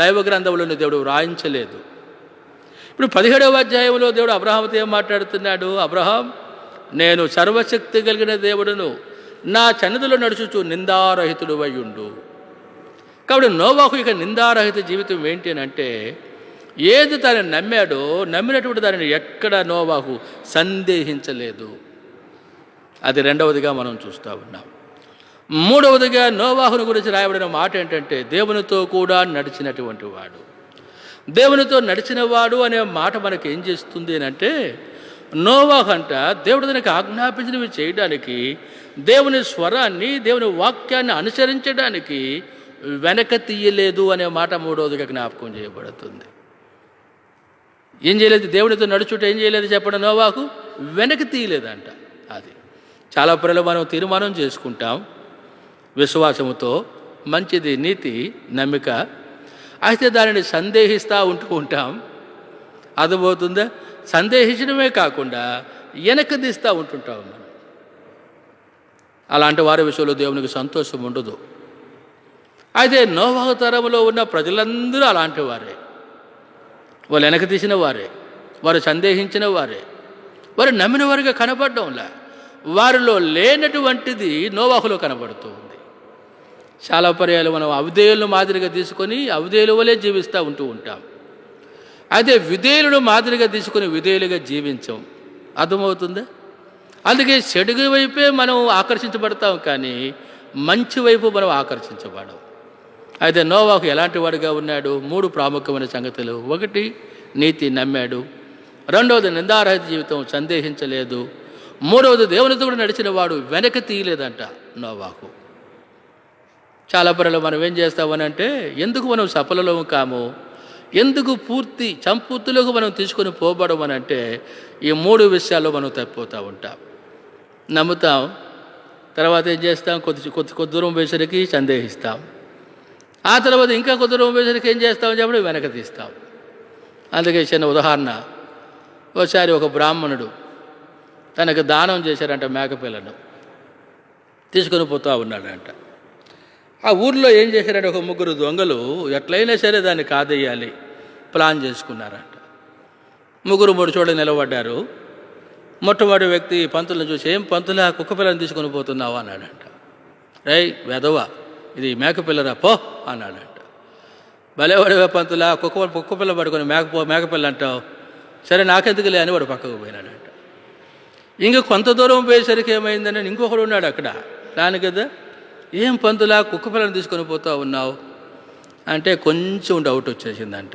దైవ గ్రంథంలోని దేవుడు వ్రాయించలేదు. ఇప్పుడు 17వ అధ్యాయంలో దేవుడు అబ్రహాముతో ఏం మాట్లాడుతున్నాడు? అబ్రహాం, నేను సర్వశక్తి కలిగిన దేవుడును, నా సన్నిధిలో నడుచుచు నిందారహితుడు అయ్యుండు. కాబట్టి నోవాహు ఇక నిందారహిత జీవితం ఏంటి అని అంటే ఏది తను నమ్మాడో నమ్మినటువంటి దానిని ఎక్కడ నోవాహు సందేహించలేదు. అది రెండవదిగా మనం చూస్తూ ఉన్నాం. మూడవదిగా నోవాహుని గురించి రాయబడిన మాట ఏంటంటే దేవునితో కూడా నడిచినటువంటి వాడు. దేవునితో నడిచిన వాడు అనే మాట మనకి ఏం చేస్తుంది అని అంటే నోవాహు అంట దేవుడు తనకి ఆజ్ఞాపించినవి చేయడానికి, దేవుని స్వరాన్ని, దేవుని వాక్యాన్ని అనుసరించడానికి వెనక తీయలేదు అనే మాట మూడవదిగా జ్ఞాపకం చేయబడుతుంది. ఏం చేయలేదు? దేవునితో నడుచుట ఏం చేయలేదు చెప్పండి? నోవాహు వెనక్కి తీయలేదంట. అది చాలా ప్రజలు మనం తీర్మానం చేసుకుంటాం విశ్వాసముతో, మంచిది, నీతి, నమ్మిక. అయితే దానిని సందేహిస్తూ ఉంటాం. అర్థమవుతుందా? సందేహించడమే కాకుండా వెనక్కి తీస్తూ ఉంటుంటాం మనం. అలాంటి వారి విషయంలో దేవునికి సంతోషం ఉండదు. అయితే నోవాహు తరంలో ఉన్న ప్రజలందరూ అలాంటి వారే. వాళ్ళు వెనక తీసిన వారే, వారు సందేహించిన వారే, వారు నమ్మిన వారిగా కనబడడంలా. వారిలో లేనటువంటిది నోవాహులో కనబడుతూ ఉంది. చాలా పర్యాలు మనం అవిధేయులను మాదిరిగా తీసుకొని అవిధేయుల వలె జీవిస్తూ ఉంటాం. అయితే విధేయులను మాదిరిగా తీసుకొని విధేయులుగా జీవించాం. అర్థమవుతుందా? అందుకే చెడు వైపే మనం ఆకర్షించబడతాం, కానీ మంచి వైపు మనం ఆకర్షించబడం. అయితే నోవాహు ఎలాంటి వాడిగా ఉన్నాడు? 3 ప్రాముఖ్యమైన సంగతులు. 1, నీతి, నమ్మాడు. 2వది నిందారహిత జీవితం, సందేహించలేదు. 3వది దేవునితో కూడా నడిచిన వాడు వెనక తీయలేదంట నోవాహు. చాలా పనులు మనం ఏం చేస్తామని అంటే, ఎందుకు మనం సఫలము కాము, ఎందుకు సంపూర్తిలోకి మనం తీసుకొని పోబడమని అంటే, ఈ 3 విషయాల్లో మనం తప్పిపోతూ ఉంటాం. నమ్ముతాం, తర్వాత ఏం చేస్తాం, కొద్ది దూరం పోయేసరికి సందేహిస్తాం, ఆ తర్వాత ఇంకా కొద్ది దూరం పోయేసరికి ఏం చేస్తామని చెప్పి వెనక తీస్తాం. అందుకే చిన్న ఉదాహరణ, ఒకసారి ఒక బ్రాహ్మణుడు తనకు దానం చేశారంట మేకపిల్లను, తీసుకొని పోతూ ఉన్నాడంట. ఆ ఊర్లో ఏం చేశారంటే, ఒక 3 దొంగలు ఎట్లయినా సరే దాన్ని కాదేయాలి ప్లాన్ చేసుకున్నారంట. 3 చోట్ల నిలబడ్డారు. మొట్టమొదటి వ్యక్తి పంతులను చూసి, ఏం పంతులా, కుక్క పిల్లని తీసుకొని పోతున్నావా అన్నాడంట. రై వెధవ, ఇది మేకపిల్లరా పో అన్నాడంట. భలేవాడివే పంతులా, కుక్క పిల్ల పడుకొని మేకపిల్ల అంటావు, సరే నాకెందుకులే అని వాడు పక్కకు పోయినాడంట. ఇంక కొంత దూరం పోయేసరికి ఏమైందని ఇంకొకడు ఉన్నాడు అక్కడ ప్లాన్ కదా, ఏం పంతులా కుక్క పిల్లని తీసుకొని పోతా ఉన్నావు అంటే కొంచెం డౌట్ వచ్చేసిందంట.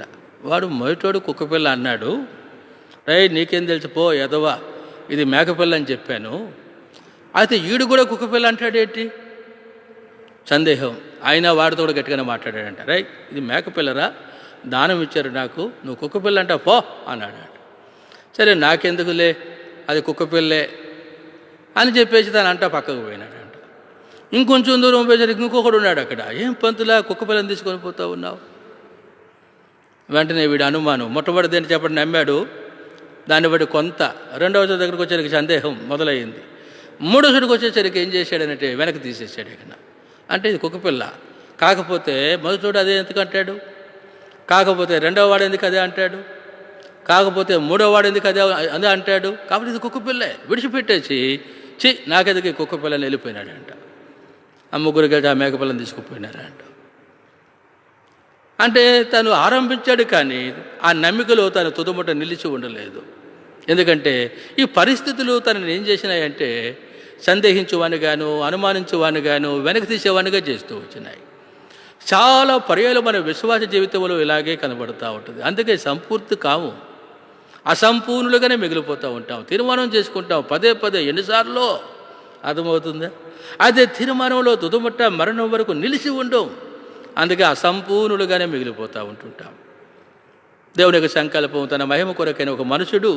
వాడు మొదటోడు కుక్క పిల్ల అన్నాడు, రై నీకేం తెలుసు పో ఎదవా, ఇది మేకపిల్ల అని చెప్పాను. అయితే ఈడు కూడా కుక్క పిల్ల అంటాడేంటి, సందేహం. అయినా వాడితో కూడా గట్టిగానే మాట్లాడాడంట. రై ఇది మేకపిల్లరా, దానం ఇచ్చారు నాకు, నువ్వు కుక్క పిల్ల అంటా పో అన్నాడంట. సరే నాకెందుకులే, అది కుక్క పిల్లే అని చెప్పేసి తను అంటా పక్కకు పోయినాడంట. ఇంకొంచెం దూరం పోయేసరికి ఇంకొకడు ఉన్నాడు అక్కడ, ఏం పంతులా కుక్క పిల్లని తీసుకొని పోతా ఉన్నావు. వెంటనే వీడు అనుమానం, మొట్టమొదటి దేని చెప్పడం నమ్మాడు, దాన్ని బట్టి కొంత, రెండవ దగ్గరికి వచ్చేసరికి సందేహం మొదలయ్యింది. 3వ చోటుకు వచ్చేసరికి ఏం చేశాడనంటే వెనక్కి తీసేసాడు. ఇక్కడ అంటే ఇది కుక్కపిల్ల, కాకపోతే మొదటి అదే ఎందుకు అంటాడు, కాకపోతే రెండవ వాడు ఎందుకు అదే అంటాడు, కాకపోతే 3వ వాడు ఎందుకు అదే అంటాడు, కాబట్టి ఇది కుక్కపిల్లే విడిచిపెట్టేసి నాకెందుకు కుక్కపిల్లని వెళ్ళిపోయినాడంట. ఆ 3 కలిసి ఆ మేకపిల్లని తీసుకుపోయినారంట. అంటే తను ఆరంభించాడు, కానీ ఆ నమ్మికలో తను తుదముట నిలిచి ఉండలేదు. ఎందుకంటే ఈ పరిస్థితులు తనని ఏం చేసినాయంటే, సందేహించేవానిగాను, అనుమానించేవానిగాను, వెనక్కి తీసేవానిగా చేస్తూ వచ్చినాయి. చాలా పర్యాలు మన విశ్వాస జీవితంలో ఇలాగే కనబడుతూ ఉంటుంది. అందుకే సంపూర్తి కాము, అసంపూర్ణులుగానే మిగిలిపోతూ ఉంటాం. తీర్మానం చేసుకుంటాం పదే ఎన్నిసార్లు, అర్థమవుతుందా. అదే తీర్మానంలో తుదముట్ట మరణం వరకు నిలిచి ఉండం. అందుకే అసంపూర్ణులుగానే మిగిలిపోతూ ఉంటుంటాం. దేవుని యొక్క సంకల్పం, తన మహిమ కొరకైన ఒక మనుషుడు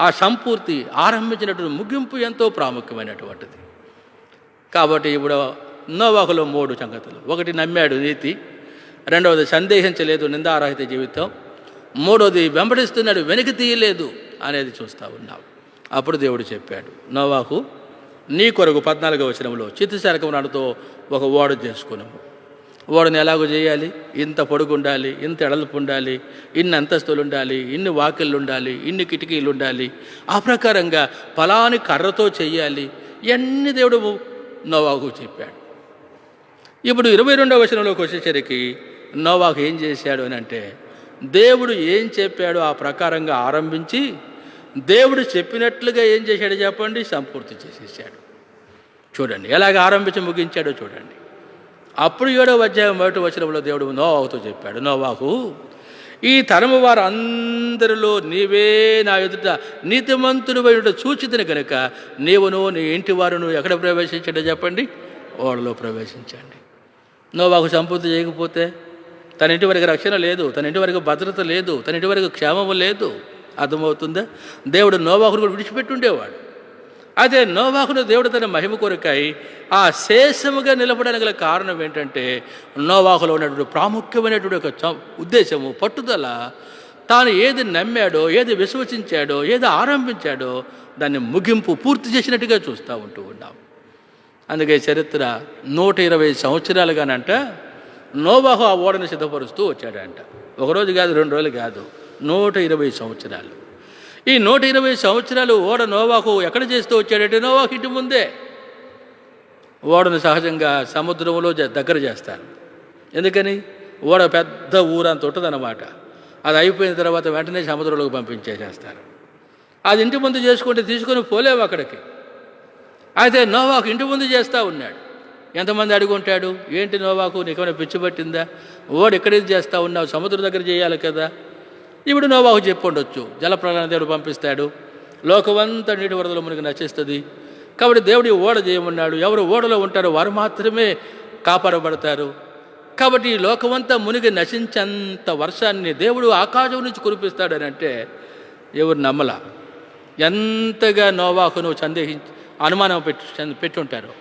ఆ సంపూర్తి ఆరంభించినటువంటి ముగింపు ఎంతో ప్రాముఖ్యమైనటువంటిది. కాబట్టి ఇప్పుడు నోవాహులో 3 సంగతులు. 1 నమ్మాడు, నీతి. 2వది సందేహించలేదు, నిందారహిత జీవితం. 3వది వెంబడిస్తున్నాడు, వెనక్కి తీయలేదు అనేది చూస్తూ ఉన్నాం. అప్పుడు దేవుడు చెప్పాడు, నోవాహు నీ కొరకు 14వ వచనంలో చిత్తుశరకం నాడుతో ఒక ఓడ చేసుకున్నాము. ఓడని ఎలాగో చేయాలి, ఇంత పొడుగు ఉండాలి, ఇంత ఎడల్పు ఉండాలి, ఇన్ని అంతస్తులు ఉండాలి, ఇన్ని వాకిళ్ళు ఉండాలి, ఇన్ని కిటికీలు ఉండాలి, ఆ ప్రకారంగా ఫలాని కర్రతో చెయ్యాలి, ఇవన్నీ దేవుడు నోవాహుకు చెప్పాడు. ఇప్పుడు 22వ వచనంలోకి వచ్చేసరికి నోవాహు ఏం చేశాడు అని అంటే, దేవుడు ఏం చెప్పాడో ఆ ప్రకారంగా ఆరంభించి దేవుడు చెప్పినట్లుగా ఏం చేశాడో చెప్పండి, సంపూర్తి చేసేసాడు. చూడండి ఎలాగ ఆరంభించి ముగించాడో చూడండి. అప్పుడు 7వ అధ్యాయం 1వ వచనంలో దేవుడు నోవాహుతో చెప్పాడు, నోవాహు ఈ తరము వారు అందరిలో నీవే నా ఎదుట నీతిమంతుడు వైన సూచితిని కనుక నీవును నీ ఇంటి వారును ఎక్కడ ప్రవేశించాడో చెప్పండి, ఓడలో ప్రవేశించండి. నోవాహు సంపూర్తి చేయకపోతే తన ఇంటి వరకు రక్షణ లేదు, తన ఇంటి వరకు భద్రత లేదు, తన ఇంటి వరకు క్షేమము లేదు. అర్థమవుతుందా. దేవుడు నోవాహును కూడా విడిచిపెట్టుండేవాడు. అదే నోవాహును దేవుడు తన మహిమ కొరకై ఆ శేషముగా నిలబడడానికి గల కారణం ఏంటంటే, నోవాహులో ఉన్నటువంటి ప్రాముఖ్యమైనటువంటి ఒక ఉద్దేశము, పట్టుదల, తాను ఏది నమ్మాడో, ఏది విశ్వసించాడో, ఏది ఆరంభించాడో దాన్ని ముగింపు పూర్తి చేసినట్టుగా చూస్తూ ఉంటూ ఉన్నాం. అందుకే చరిత్ర 120 సంవత్సరాలుగానంట నోవాహు ఆ ఓడను సిద్ధపరుస్తూ వచ్చాడంట. 1 రోజు కాదు, 2 రోజులు కాదు, 120 సంవత్సరాలు. ఈ 120 సంవత్సరాలు ఓడ నోవాహు ఎక్కడ చేస్తూ వచ్చాడంటే, నోవాహు ఇంటి ముందే. ఓడను సహజంగా సముద్రంలో దగ్గర చేస్తారు. ఎందుకని, ఓడ పెద్ద ఊరంత ఉంటుందన్నమాట. అది అయిపోయిన తర్వాత వెంటనే సముద్రంలోకి పంపించేసేస్తారు. అది ఇంటి ముందు చేసుకుంటే తీసుకొని పోలేవు అక్కడికి. అయితే నోవాహు ఇంటి ముందు చేస్తూ ఉన్నాడు. ఎంతమంది అడుగుంటాడు, ఏంటి నోవాహు నీకేమైనా పిచ్చి పట్టిందా, ఓడ ఎక్కడేది చేస్తూ ఉన్నావు, సముద్రం దగ్గర చేయాలి కదా. ఇప్పుడు నోవాహు చెప్పుండొచ్చు, జలప్రళయాన్ని దేవుడు పంపిస్తాడు, లోకమంతా నీటి వరదలు మునిగి నశిస్తుంది, కాబట్టి దేవుడు ఓడ చేయమన్నాడు. ఎవరు ఓడలో ఉంటారో వారు మాత్రమే కాపాడబడతారు. కాబట్టి ఈ లోకమంతా మునిగి నశించేంత వర్షాన్ని దేవుడు ఆకాశం నుంచి కురిపిస్తాడని అంటే ఎవరు నమ్మలా. ఎంతగా నోవాహును అనుమానం పెట్టుంటారు.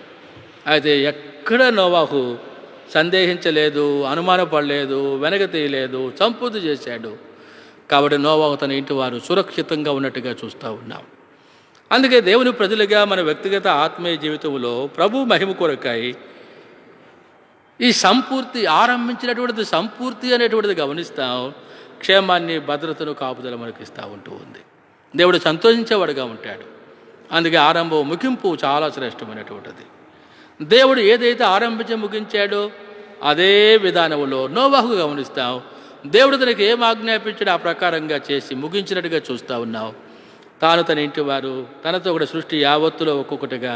అయితే ఎక్కడ నోవాహు సందేహించలేదు, అనుమానపడలేదు, వెనక తీయలేదు, సంపూర్తి చేశాడు. కాబట్టి నోవాహు తన ఇంటి వారు సురక్షితంగా ఉన్నట్టుగా చూస్తూ ఉన్నాం. అందుకే దేవుని ప్రజలుగా మన వ్యక్తిగత ఆత్మీయ జీవితంలో ప్రభు మహిమ కొరకై ఈ సంపూర్తి ఆరంభించినటువంటిది సంపూర్తి అనేటువంటిది గమనిస్తాం. క్షేమాన్ని, భద్రతను, కాపుదల మనకి ఇస్తూ ఉంటూ ఉంది. దేవుడు సంతోషించేవాడుగా ఉంటాడు. అందుకే ఆరంభం ముగింపు చాలా శ్రేష్టమైనటువంటిది. దేవుడు ఏదైతే ఆరంభించి ముగించాడో అదే విధానంలో నోవాహు గమనిస్తాం. దేవుడు తనకి ఏం ఆజ్ఞాపించాడో ఆ ప్రకారంగా చేసి ముగించినట్టుగా చూస్తూ ఉన్నాం. తాను, తన ఇంటి వారు, తనతో కూడా సృష్టి యావత్తులో ఒక్కొక్కటిగా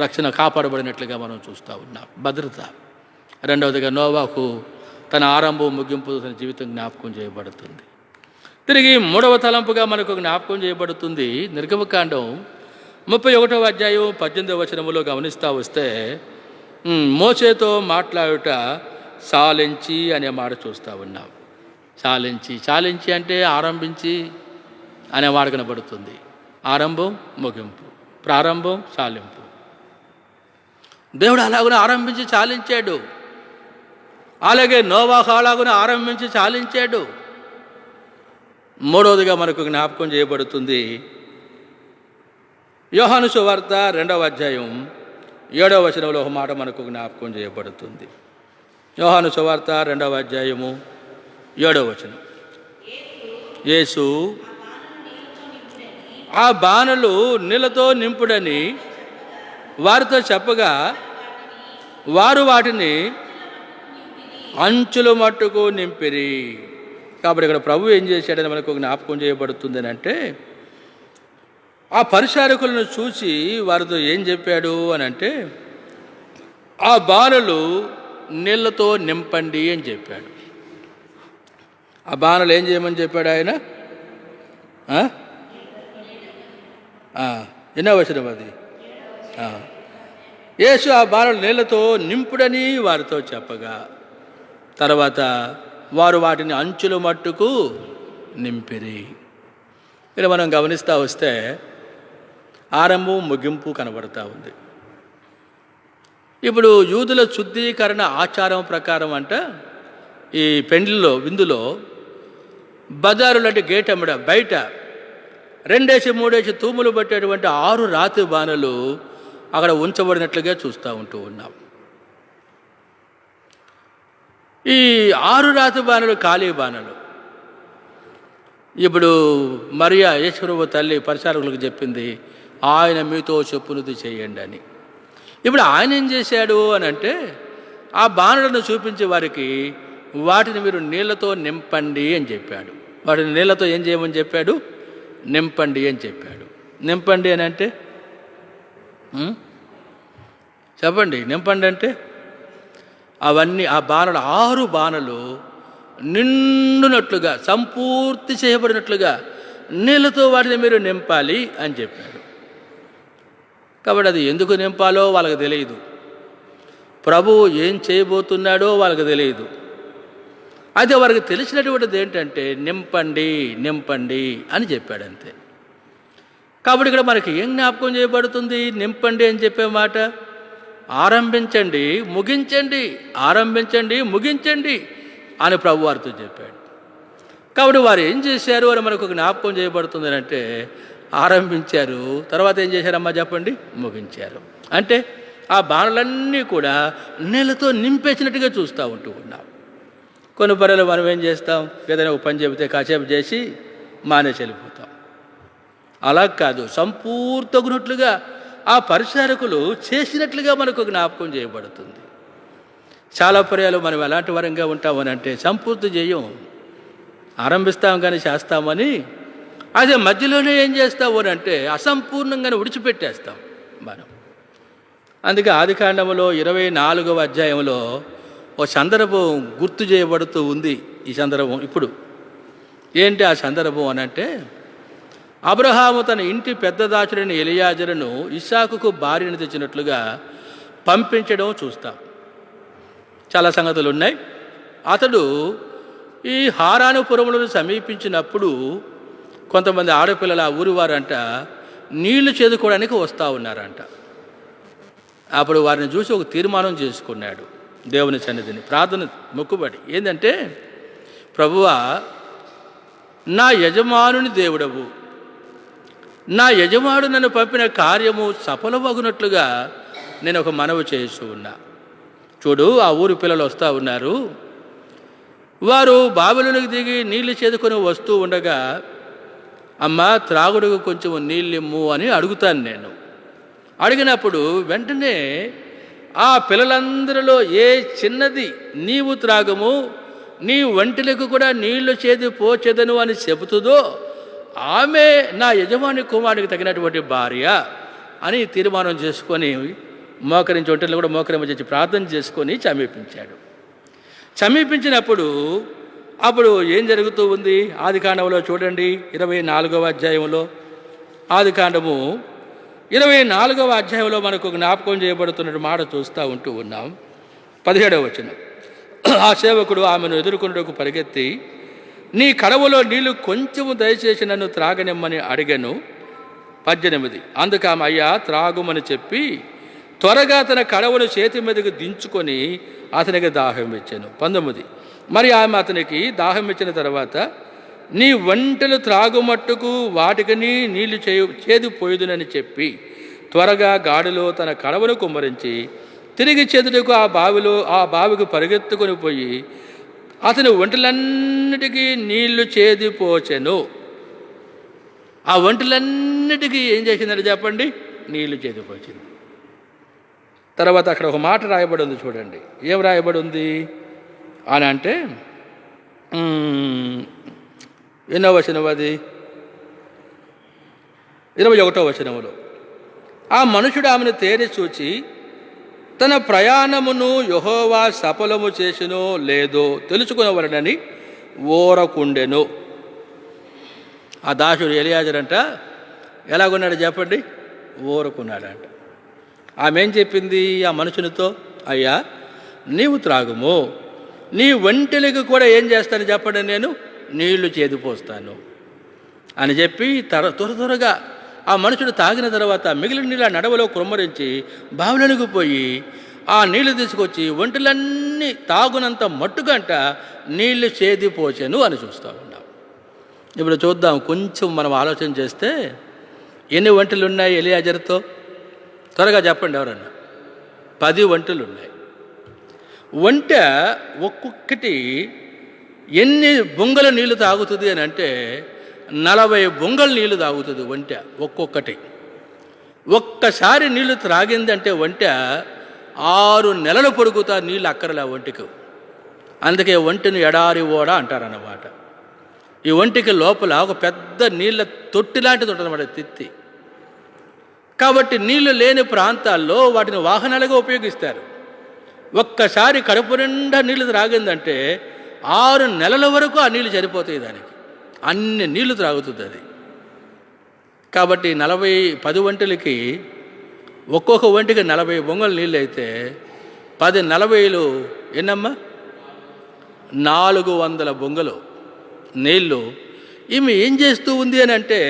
రక్షణ కాపాడబడినట్లుగా మనం చూస్తూ ఉన్నాం. భద్రత. రెండవదిగా నోవాహు తన ఆరంభం ముగింపు తన జీవితం జ్ఞాపకం చేయబడుతుంది. తిరిగి మూడవ తలంపుగా మనకు జ్ఞాపకం చేయబడుతుంది. నిర్గమకాండం 31వ అధ్యాయం 18వ వచనములో గమనిస్తూ వస్తే మోషేతో మాట్లాడుట సాలించి అనే మాట చూస్తూ ఉన్నాం. చాలించి అంటే ఆరంభించి అనే మాట కనబడుతుంది. ఆరంభం, ముగింపు, ప్రారంభం, చాలింపు. దేవుడు అలాగున ఆరంభించి చాలించాడు. అలాగే నోవాహు అలాగున ఆరంభించి చాలించాడు. మూడవదిగా మనకు జ్ఞాపకం చేయబడుతుంది యోహాను సువార్త 2వ అధ్యాయం 7వ వచనంలో ఒక మాట మనకు జ్ఞాపకం చేయబడుతుంది. యోహాను సువార్త 2వ అధ్యాయము 7వ వచనం. యేసు ఆ బాణలు నీళ్లతో నింపుడని వారితో చెప్పగా వారు వాటిని అంచుల మట్టుకు నింపిరి. కాబట్టి ఇక్కడ ప్రభు ఏం చేశాడని మనకు జ్ఞాపకం చేయబడుతుంది అని అంటే, ఆ పరిచారకులను చూసి వారితో ఏం చెప్పాడు అని అంటే, ఆ బాణలు నీళ్లతో నింపండి అని చెప్పాడు. ఆ బాణలు ఏం చేయమని చెప్పాడు ఆయన? ఎన్నో వచనం అది? యేసు ఆ బాణలు నీళ్లతో నింపుడని వారితో చెప్పగా తర్వాత వారు వాటిని అంచుల మట్టుకు నింపిరి. ఇలా మనం గమనిస్తూ వస్తే ఆరంభం, ముగింపు కనబడుతూ ఉంది. ఇప్పుడు యూదుల శుద్ధీకరణ ఆచారం ప్రకారం అంట ఈ పెండ్లిలో, విందులో బజారులు అంటే గేట్ అమ్మడ బయట 2-3 తూములు పట్టేటువంటి 6 రాతి బాణలు అక్కడ ఉంచబడినట్లుగా చూస్తూ ఉంటూ ఉన్నాం. ఈ 6 రాతి బాణలు ఖాళీ బాణలు. ఇప్పుడు మరియా యేసుప్రభు తల్లి పరిచారకులకు చెప్పింది, ఆయన మీతో చెప్పునది చేయండి అని. ఇప్పుడు ఆయన ఏం చేశాడు అని అంటే, ఆ బాణలను చూపించే వారికి వాటిని మీరు నీళ్లతో నింపండి అని చెప్పాడు. వాటిని నీళ్లతో ఏం చేయమని చెప్పాడు? నింపండి అని చెప్పాడు. నింపండి అని అంటే చెప్పండి, నింపండి అంటే అవన్నీ ఆ బాణలు 6 బాణలు నిండునట్లుగా, సంపూర్తి చేయబడినట్లుగా నీళ్ళతో వాటిని మీరు నింపాలి అని చెప్పాడు. కాబట్టి అది ఎందుకు నింపాలో వాళ్ళకి తెలియదు. ప్రభువు ఏం చేయబోతున్నాడో వాళ్ళకి తెలియదు. అయితే వారికి తెలిసినటువంటిది ఏంటంటే నింపండి, నింపండి అని చెప్పాడు అంతే. కాబట్టి ఇక్కడ మనకి ఏం జ్ఞాపకం చేయబడుతుంది? నింపండి అని చెప్పే మాట. ఆరంభించండి, ముగించండి, ఆరంభించండి, ముగించండి అని ప్రభు వారితో చెప్పాడు. కాబట్టి వారు ఏం చేశారు అని మనకు జ్ఞాపకం చేయబడుతుంది అంటే, ఆరంభించారు, తర్వాత ఏం చేశారమ్మా చెప్పండి? ముగించారు. అంటే ఆ బాణలన్నీ కూడా నీళ్ళతో నింపేసినట్టుగా చూస్తూ ఉన్నాం. కొన్ని పనులు మనం ఏం చేస్తాం? ఏదైనా ఒక పని చెబితే కాసేపు చేసి మానేసి వెళ్ళిపోతాం. అలా కాదు, సంపూర్తగునట్లుగా ఆ పరిచారకులు చేసినట్లుగా మనకు జ్ఞాపకం చేయబడుతుంది. చాలా పర్యాలు మనం ఎలాంటి వరంగా ఉంటామని అంటే, సంపూర్తి చేయం, ఆరంభిస్తాం కానీ చేస్తామని, అదే మధ్యలోనే ఏం చేస్తాము అని అంటే అసంపూర్ణంగానే విడిచిపెట్టేస్తాం మనం. అందుకే ఆదికాండములో 24వ అధ్యాయంలో ఓ సందర్భం గుర్తు చేయబడుతూ ఉంది. ఈ సందర్భం ఇప్పుడు ఏంటి ఆ సందర్భం అని అంటే, అబ్రహాము తన ఇంటి పెద్ద దాచుడైన ఎలియాజరును ఇస్సాకుకు భార్యను తెచ్చినట్లుగా పంపించడం చూస్తాం. చాలా సంగతులు ఉన్నాయి. అతడు ఈ హారానుపురములను సమీపించినప్పుడు కొంతమంది ఆడపిల్లల ఆ ఊరి వారంట నీళ్లు చేదుకోవడానికి వస్తూ ఉన్నారంట. అప్పుడు వారిని చూసి ఒక తీర్మానం చేసుకున్నాడు దేవుని సన్నిధిని, ప్రార్థన మొక్కుబడి. ఏంటంటే, ప్రభువా, నా యజమానుని దేవుడవు, నా యజమానుడు నన్ను పంపిన కార్యము సఫలమగునట్లుగా నేను ఒక మనవి చేస్తూ ఉన్నా. చూడు, ఆ ఊరి పిల్లలు వస్తూ ఉన్నారు. వారు బావిలోనికి దిగి నీళ్లు చేదుకొని వస్తూ ఉండగా, అమ్మ త్రాగుడుకు కొంచెం నీళ్ళిమ్ము అని అడుగుతాను నేను. అడిగినప్పుడు వెంటనే ఆ పిల్లలందరిలో ఏ చిన్నది నీవు త్రాగము, నీ ఒంటిలకు కూడా నీళ్లు చేది పోచెదను అని చెబుతుందో ఆమె నా యజమాని కుమారుడికి తగినటువంటి భార్య అని తీర్మానం చేసుకొని మోకరించి ఒంటిలో కూడా మోకరించి ప్రార్థన చేసుకొని సమీపించాడు. సమీపించినప్పుడు అప్పుడు ఏం జరుగుతూ ఉంది? ఆదికాండంలో చూడండి, 24వ అధ్యాయంలో, ఆదికాండము 24వ అధ్యాయంలో మనకు జ్ఞాపకం చేయబడుతున్న మాట చూస్తూ ఉంటూ ఉన్నాం. 17వ వచనం. ఆ సేవకుడు ఆమెను ఎదుర్కొనుటకు పరిగెత్తి, నీ కడవలో నీళ్లు కొంచెము దయచేసి నన్ను త్రాగనిమ్మని అడిగాను. 18. అందుకు ఆమె, అయ్యా త్రాగుమని చెప్పి త్వరగా తన కడవను చేతి మీదకి దించుకొని అతనికి దాహం ఇచ్చాను. 19. మరి ఆమె అతనికి దాహం ఇచ్చిన తర్వాత, నీ ఒంటెలు త్రాగుమట్టుకు వాటికి నీళ్లు చేదిపోయుదునని చెప్పి త్వరగా గాడిలో తన కడవను కుమ్మరించి తిరిగి చేతుటకు ఆ బావికి పరిగెత్తుకొని పోయి అతని ఒంటెలన్నిటికీ నీళ్లు చేదిపోచెను. ఆ ఒంటెలన్నిటికీ ఏం చేసిందని చెప్పండి? నీళ్లు చేదిపోచింది. తర్వాత అక్కడ ఒక మాట రాయబడి ఉంది, చూడండి. ఏం రాయబడి ఉంది అని అంటే, ఎన్నో వచనం అది? 21వ వచనములో, ఆ మనుషుడు ఆమెను తేరి చూచి తన ప్రయాణమును యెహోవా సఫలము చేసినో లేదో తెలుసుకునేవారనని ఓరకుండెను. ఆ దాసుడు ఎలియాజర్ అంట ఎలాగున్నాడు చెప్పండి? ఓరకున్నాడంట. ఆమె ఏం చెప్పింది ఆ మనుషునితో? అయ్యా, నీవు త్రాగుము, నీ ఒంటెలకు కూడా ఏం చేస్తాను చెప్పండి, నేను నీళ్లు చేదిపోస్తాను అని చెప్పి త్వరగా ఆ మనుషుడు తాగిన తర్వాత మిగిలిన నీళ్ళ నడవలో కుమ్మరించి బావిలోనికి పోయి ఆ నీళ్లు తీసుకొచ్చి ఒంటెలన్నీ తాగునంత మట్టుగంట నీళ్లు చేదిపోచెను అని చూస్తూ ఉన్నాం. ఇప్పుడు చూద్దాం, కొంచెం మనం ఆలోచన చేస్తే ఎన్ని ఒంటెలు ఉన్నాయి ఎలియాజర్తో? త్వరగా చెప్పండి ఎవరన్నా. 10 ఒంటెలు ఉన్నాయి. ఒంటె ఒక్కొక్కటి ఎన్ని బొంగల నీళ్లు తాగుతుంది అని అంటే 40 బొంగల నీళ్లు తాగుతుంది ఒంటె ఒక్కొక్కటి. ఒక్కసారి నీళ్లు త్రాగిందంటే ఒంటె 6 నెలలు పొడుగుతా నీళ్ళు అక్కరలే ఒంటికి. అందుకే ఒంటిని ఎడారి ఓడ అంటారన్నమాట. ఈ ఒంటికి లోపల ఒక పెద్ద నీళ్ళ తొట్టి లాంటిది ఉంటుంది అన్నమాట, తిత్తి. కాబట్టి నీళ్లు లేని ప్రాంతాల్లో వాటిని వాహనాలుగా ఉపయోగిస్తారు. ఒక్కసారి కడుపు నిండా నీళ్లు త్రాగిందంటే 6 నెలల వరకు ఆ నీళ్లు సరిపోతాయి దానికి. అన్ని నీళ్లు త్రాగుతుంది అది. కాబట్టి 10 ఒంటెలకి ఒక్కొక్క ఒంటికి 40 బొంగల నీళ్ళు అయితే 10 40లు ఎన్నమ్మా? 400 బొంగలు నీళ్ళు. ఈమె ఏం చేస్తూ ఉంది అని అంటే,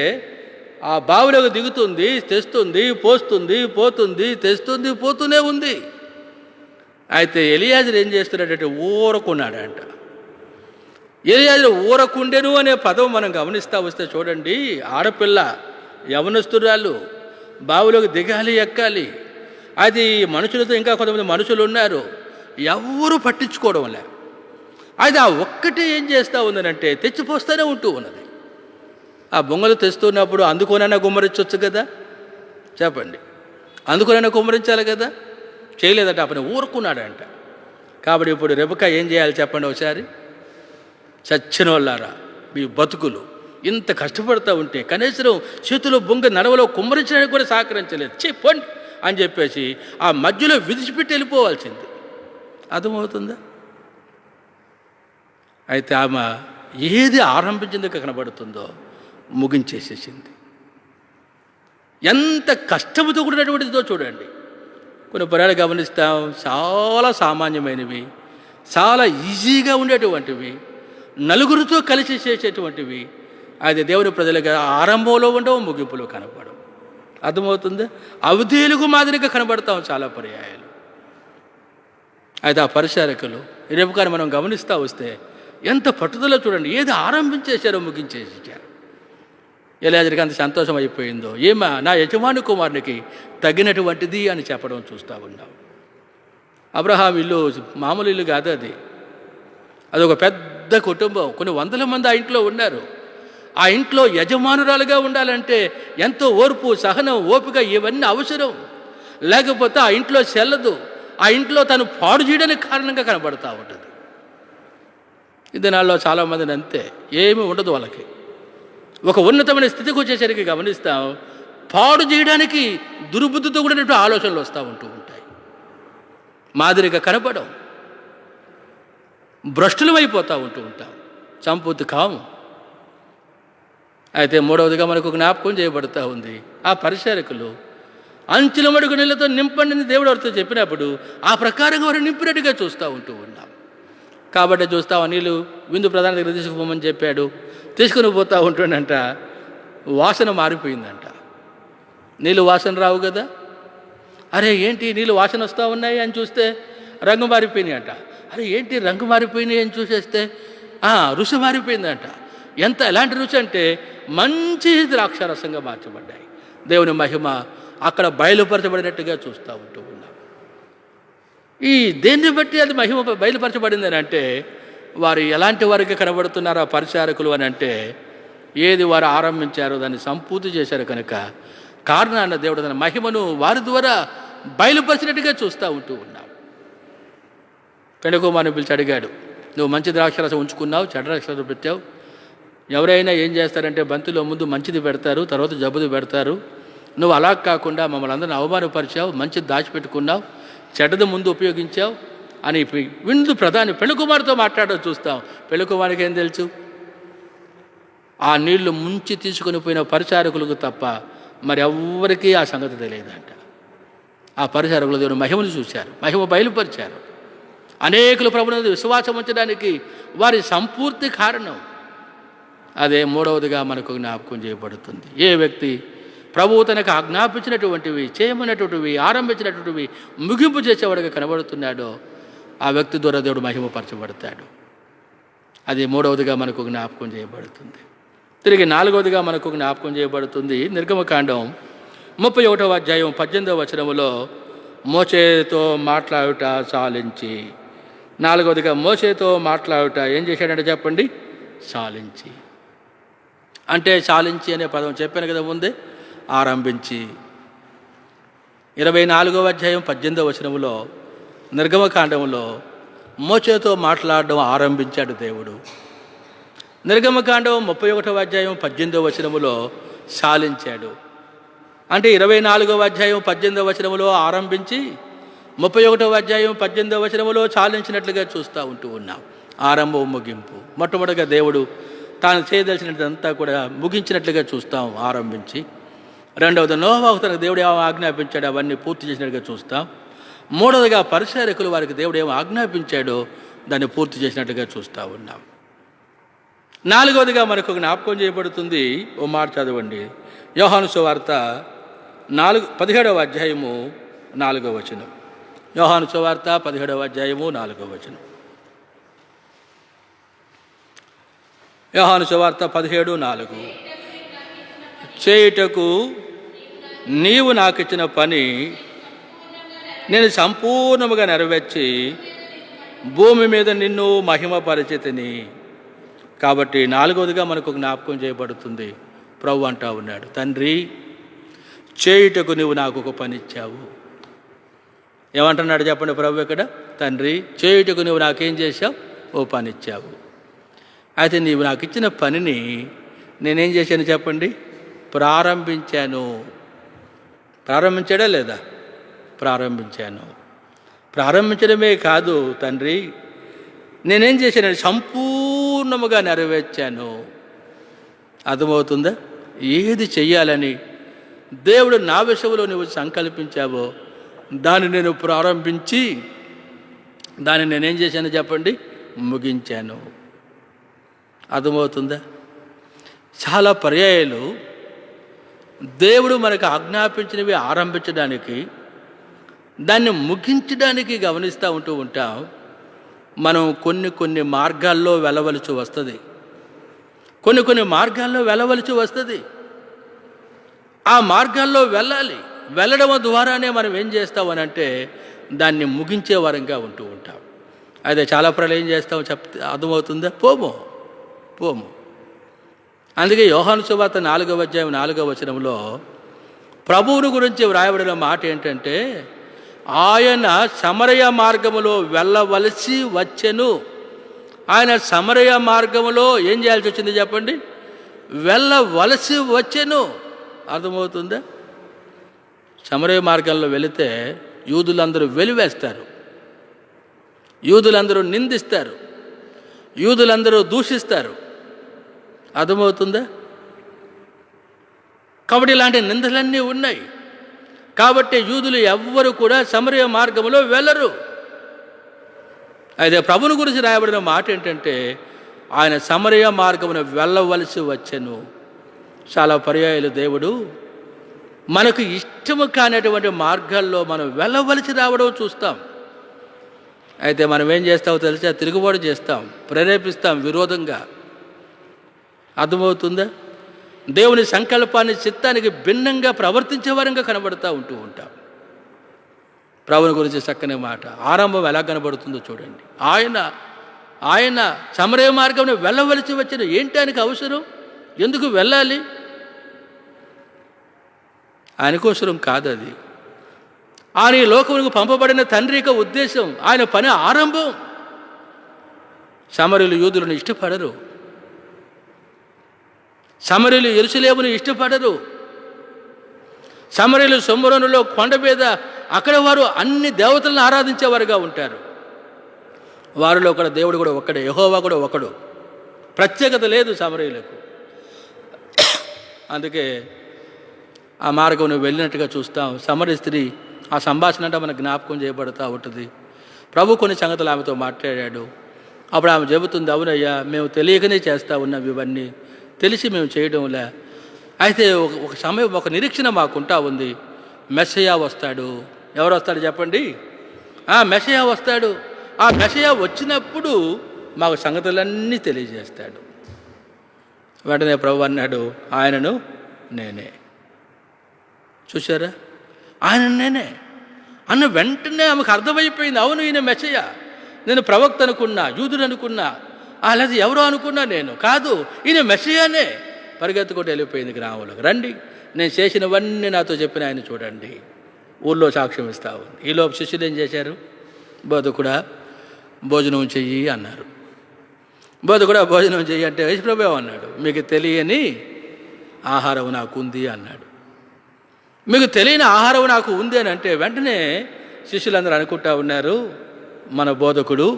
ఆ బావిలోకి దిగుతుంది, తెస్తుంది, పోస్తుంది, పోతుంది, తెస్తుంది, పోతూనే ఉంది. అయితే ఎలియాజరు ఏం చేస్తున్నాడంటే ఊరకున్నాడంట. ఎలియాజరు ఊరకుండెను అనే పదం మనం గమనిస్తూ వస్తే చూడండి, ఆడపిల్ల యవనస్తురాలు బావిలోకి దిగాలి, ఎక్కాలి. అది మనుషులతో ఇంకా కొంతమంది మనుషులు ఉన్నారు, ఎవరు పట్టించుకోవడం లే. అది ఆ ఒక్కటే ఏం చేస్తూ ఉందనంటే తెచ్చిపోస్తూనే ఉంటూ ఉన్నది. ఆ బొంగలు తెస్తున్నప్పుడు అందుకోనైనా గుమ్మరించవచ్చు కదా, చెప్పండి, అందుకోనైనా గుమ్మరించాలి కదా. చేయలేదట, అప్పుడు ఊరుకున్నాడంట. కాబట్టి ఇప్పుడు రెబెకా ఏం చేయాలి చెప్పండి ఒకసారి? చచ్చిన వాళ్ళారా, మీ బతుకులు ఇంత కష్టపడుతూ ఉంటే కనీసం చేతిలో బొంగ నడవలో కుమ్మరించడానికి కూడా సహకరించలేదు, చెప్పండి అని చెప్పేసి ఆ మధ్యలో విడిచిపెట్టి వెళ్ళిపోవాల్సింది. అర్థమవుతుందా? అయితే ఆమె ఏది ఆరంభించిందో కనబడుతుందో ముగించేసేసింది. ఎంత కష్టముతో కూడినటువంటిదో చూడండి. కొన్ని పర్యాలు గమనిస్తాం, చాలా సామాన్యమైనవి, చాలా ఈజీగా ఉండేటువంటివి, నలుగురితో కలిసి చేసేటువంటివి. అది దేవుని ప్రజలుగా ఆరంభంలో ఉండవు, ముగింపులో కనపడవు. అర్థమవుతుందా? అవిధేయులకు మాదిరిగా కనబడతాం చాలా పర్యాయాలు. అయితే ఆ పరిచారకులు రేపు కానీ మనం గమనిస్తూ వస్తే ఎంత పట్టుదల చూడండి, ఏది ఆరంభించేశారో ముగించేసారు. ఎలాజరికి అంత సంతోషం అయిపోయిందో, ఏమా నా యజమాని కుమారునికి తగినటువంటిది అని చెప్పడం చూస్తూ ఉన్నాం. అబ్రహాం ఇల్లు మామూలు ఇల్లు కాదు, అది ఒక పెద్ద కుటుంబం. కొన్ని వందల మంది ఆ ఇంట్లో ఉన్నారు. ఆ ఇంట్లో యజమానురాలుగా ఉండాలంటే ఎంతో ఓర్పు, సహనం, ఓపిక ఇవన్నీ అవసరం. లేకపోతే ఆ ఇంట్లో చెల్లదు. ఆ ఇంట్లో తను పాడు చేయడానికి కారణంగా కనబడతా ఉంటుంది. ఈ దినాల్లో చాలామందిని అంతే, ఏమీ ఉండదు వాళ్ళకి. ఒక ఉన్నతమైన స్థితికి వచ్చేసరికి గమనిస్తాం, పాడు చేయడానికి దుర్బుద్ధితో కూడినటువంటి ఆలోచనలు వస్తూ ఉంటాయి. మాదిరిగా కనపడం, భ్రష్టులమైపోతూ ఉంటాం, సంపూర్తి కాము. అయితే మూడవదిగా మనకు జ్ఞాపకం చేయబడుతూ ఉంది, ఆ పరిచారకులు అంచుల మడుగు నీళ్ళతో నింపండి దేవుడు వారితో చెప్పినప్పుడు ఆ ప్రకారంగా వారు నింపినట్టుగా చూస్తూ ఉన్నాం. కాబట్టి చూస్తాం, నీళ్ళు విందు ప్రధాన దగ్గర తీసుకుపోమని చెప్పాడు. తీసుకుని పోతూ ఉంటుండంట, వాసన మారిపోయిందంట. నీళ్ళు వాసన రావు కదా, అరే ఏంటి నీళ్ళు వాసన వస్తూ ఉన్నాయి అని చూస్తే రంగు మారిపోయినాయి అంట. అరే ఏంటి రంగు మారిపోయినాయి అని చూసేస్తే రుచి మారిపోయిందంట. ఎలాంటి రుచి అంటే మంచి ద్రాక్షారసంగా మార్చబడ్డాయి. దేవుని మహిమ అక్కడ బయలుపరచబడినట్టుగా చూస్తూ ఉన్నాం. ఈ దేన్ని బట్టి అది మహిమ బయలుపరచబడిందని అంటే వారు ఎలాంటి వారికి కనబడుతున్నారు ఆ పరిచారకులు అని అంటే, ఏది వారు ఆరంభించారో దాన్ని సంపూర్తి చేశారు కనుక కారణాన్న దేవుడు తన మహిమను వారి ద్వారా బయలుపరిచినట్టుగా చూస్తూ ఉన్నాం. పెండకుమారుని పిలిచి అడిగాడు, నువ్వు మంచి ద్రాక్షరసం ఉంచుకున్నావు, చెడ్డ ద్రాక్షరసం పెట్టావు. ఎవరైనా ఏం చేస్తారంటే బంతిలో ముందు మంచిది పెడతారు, తర్వాత జబ్బుది పెడతారు. నువ్వు అలా కాకుండా మమ్మల్ని అందరిని అవమానపరిచావు, మంచిది దాచిపెట్టుకున్నావు, చెడ్డది ముందు ఉపయోగించావు అని విందు ప్రధాని పెళ్ళికుమారితో మాట్లాడడం చూస్తాం. పెళ్ళికుమారికి ఏం తెలుసు? ఆ నీళ్లు ముంచి తీసుకుని పోయిన పరిచారకులకు తప్ప మరి ఎవ్వరికీ ఆ సంగతి తెలియదంట. ఆ పరిచారకులు దేవుని మహిమను చూశారు, మహిమ బయలుపరిచారు. అనేకులు ప్రభువునందు విశ్వాసం ఉంచడానికి వారి సంపూర్తి కారణం అదే. మూడవదిగా మనకు జ్ఞాపకం చేయబడుతుంది, ఏ వ్యక్తి ప్రభువు తనకు ఆజ్ఞాపించినటువంటివి, చేయమన్నటువంటివి, ఆరంభించినటువంటివి ముగింపు చేసేవాడిగా కనబడుతున్నాడో ఆ వ్యక్తి ద్వారా దేవుడు మహిమపరచబడతాడు. అది మూడవదిగా మనకు జ్ఞాపకం చేయబడుతుంది. తిరిగి నాలుగవదిగా మనకు జ్ఞాపకం చేయబడుతుంది, నిర్గమకాండం 31వ అధ్యాయం 18వ వచనములో మోషేతో మాట్లాడుట చాలించి. నాలుగవదిగా మోషేతో మాట్లాడుట ఏం చేశాడంటే చెప్పండి, చాలించి. అంటే చాలించి అనే పదం చెప్పాను కదా ముందే, ఆరంభించి. 24వ అధ్యాయం 18వ వచనములో నిర్గమకాండంలో మోషేతో మాట్లాడడం ఆరంభించాడు దేవుడు. నిర్గమకాండం 31వ అధ్యాయం 18వ వచనములో చాలించాడు. అంటే 24వ అధ్యాయం 18వ వచనములో ఆరంభించి 31వ అధ్యాయం 18వ వచనములో చాలించినట్లుగా చూస్తూ ఉన్నాం. ఆరంభం, ముగింపు. మొట్టమొదటిగా దేవుడు తాను చేయదలిచినదంతా కూడా ముగించినట్లుగా చూస్తాం ఆరంభించి. రెండవది నోవాహు తనకు దేవుడు ఏమో ఆజ్ఞాపించాడు అవన్నీ పూర్తి చేసినట్టుగా చూస్తాం. మూడవదిగా పరిచారకులు వారికి దేవుడు ఏమో ఆజ్ఞాపించాడో దాన్ని పూర్తి చేసినట్టుగా చూస్తూ ఉన్నాం. నాలుగవదిగా మనకు జ్ఞాపకం చేయబడుతుంది, ఓ మాట చదవండి, యోహాను సువార్త 17వ అధ్యాయము 4వ వచనం. యోహాను సువార్త 17వ అధ్యాయము 4వ వచనం. యోహాను సువార్త 17:4. చేయుటకు నీవు నాకు ఇచ్చిన పని నేను సంపూర్ణముగా నెరవేర్చి భూమి మీద నిన్ను మహిమపరిచితిని. కాబట్టి నాలుగవదిగా మనకు జ్ఞాపకం చేయబడుతుంది, ప్రభు అంటా ఉన్నాడు, తండ్రి చేయుటకు నువ్వు నాకు ఒక పని ఇచ్చావు. ఏమంటున్నాడు చెప్పండి ప్రభు ఇక్కడ? తండ్రి చేయుటకు నువ్వు నాకేం చేశావు? ఓ పని ఇచ్చావు. అయితే నీవు నాకు ఇచ్చిన పనిని నేనేం చేశాను చెప్పండి? ప్రారంభించాను. ప్రారంభించాడా లేదా? ప్రారంభించాను. ప్రారంభించడమే కాదు తండ్రి, నేనేం చేశాను? సంపూర్ణముగా నెరవేర్చాను. అర్థమవుతుందా? ఏది చెయ్యాలని దేవుడు నా విషయంలో నువ్వు సంకల్పించావో దాన్ని నేను ప్రారంభించి దాన్ని నేనేం చేశాను చెప్పండి? ముగించాను. అర్థమవుతుందా? చాలా పర్యాయాలు దేవుడు మనకు ఆజ్ఞాపించినవి ఆరంభించడానికి, దాన్ని ముగించడానికి గమనిస్తూ ఉంటాం. మనం కొన్ని మార్గాల్లో వెళ్ళవలసి వస్తుంది. కొన్ని మార్గాల్లో వెళ్ళవలసి వస్తుంది. ఆ మార్గాల్లో వెళ్ళడం ద్వారానే మనం ఏం చేస్తామనంటే దాన్ని ముగించే వరంగా ఉంటాం. అయితే చాలా ప్రజలు ఏం చేస్తామో అర్థమవుతుందా? పోము. అందుకే యోహాను సువార్త 4వ అధ్యాయం 4వ వచనంలో ప్రభువుని గురించి వ్రాయబడిన మాట ఏంటంటే, ఆయన సమరయ మార్గములో వెళ్ళవలసి వచ్చెను. ఆయన సమరయ మార్గములో ఏం చేయాల్సి వచ్చింది చెప్పండి? వెళ్ళవలసి వచ్చెను. అర్థమవుతుందా? సమరయ మార్గంలో వెళితే యూదులందరూ వెలివేస్తారు, యూదులందరూ నిందిస్తారు, యూదులందరూ దూషిస్తారు. అర్థమవుతుందా? కాబట్టి ఇలాంటి నిందలన్నీ ఉన్నాయి. కాబట్టి యూదులు ఎవ్వరు కూడా సమరయ మార్గంలో వెళ్ళరు. అయితే ప్రభుని గురించి రాయబడిన మాట ఏంటంటే, ఆయన సమరయ మార్గమున వెళ్ళవలసి వచ్చెను. చాలా పర్యాయాలు దేవుడు మనకు ఇష్టము కానటువంటి మార్గాల్లో మనం వెళ్ళవలసి రావడం చూస్తాం. అయితే మనం ఏం చేస్తామో తెలిసా? తిరుగుబాటు చేస్తాం, ప్రేరేపిస్తాం విరోధంగా. అర్థమవుతుందా? దేవుని సంకల్పాన్ని, చిత్తానికి భిన్నంగా ప్రవర్తించే వారంగా కనబడుతూ ఉంటాం. ప్రభుని గురించి చక్కని మాట. ఆరంభం ఎలా కనబడుతుందో చూడండి. ఆయన సమరయ మార్గంలో వెళ్ళవలసి వచ్చిన ఏంటి ఆయనకు అవసరం? ఎందుకు వెళ్ళాలి? ఆయనకోసరం కాదు అది. ఆయన ఈ లోకమునకు పంపబడిన తండ్రి యొక్క ఉద్దేశం, ఆయన పని ఆరంభం. సమరయులు యూదులను ఇష్టపడరు, సమరయులు యెరూషలేమును ఇష్టపడరు. సమరయులు సొమ్మరోనులో కొండ మీద అక్కడ వారు అన్ని దేవతలను ఆరాధించేవారుగా ఉంటారు. వారిలో ఒకడు దేవుడు కూడా ఒక్కడే, యెహోవా కూడా ఒకడు. ప్రత్యేకత లేదు సమరయులకు. అందుకే ఆ మార్గం వెళ్ళినట్టుగా చూస్తాం. సమరయ స్త్రీ ఆ సంభాషణ అంటే మనకు జ్ఞాపకం చేయబడుతూ ఉంటుంది. ప్రభు కొన్ని సంగతులు ఆమెతో మాట్లాడాడు. అప్పుడు ఆమె చెబుతుంది, అవునయ్యా, మేము తెలియకనే చేస్తూ ఉన్నాం, ఇవన్నీ తెలిసి మేము చేయడంలే. అయితే ఒక సమయం, ఒక నిరీక్షణ మాకుంటా ఉంది. మెస్సయ్య వస్తాడు. ఎవరు వస్తాడు చెప్పండి? మెస్సయ్య వస్తాడు. ఆ మెస్సయ్య వచ్చినప్పుడు మాకు సంగతులన్నీ తెలియజేస్తాడు. వెంటనే ప్రభు అన్నాడు, ఆయనను నేనే. చూసారా? ఆయన నేనే అన్న వెంటనే ఆమెకు అర్థమైపోయింది, అవును ఈయన మెస్సయ్య. నేను ప్రవక్త అనుకున్నా, యూదుడు అనుకున్నా, లేదా ఎవరో అనుకున్నా, నేను కాదు, ఈయన మెస్సయ్యనే. పరిగెత్తుకుంటూ వెళ్ళిపోయింది గ్రామంలోకి. రండి, నేను చేసినవన్నీ నాతో చెప్పిన ఆయన చూడండి. ఊళ్ళో సాక్ష్యం ఇస్తా ఉంది. ఈలోపు శిష్యులు ఏం చేశారు? బోధకుడా భోజనం చెయ్యి అన్నారు. బోధకుడా భోజనం చెయ్యి అంటే యేసుప్రభు అన్నాడు, మీకు తెలియని ఆహారం నాకు ఉంది అన్నాడు. మీకు తెలియని ఆహారం నాకు ఉంది అని అంటే వెంటనే శిష్యులందరూ అనుకుంటా ఉన్నారు, మన బోధకుడు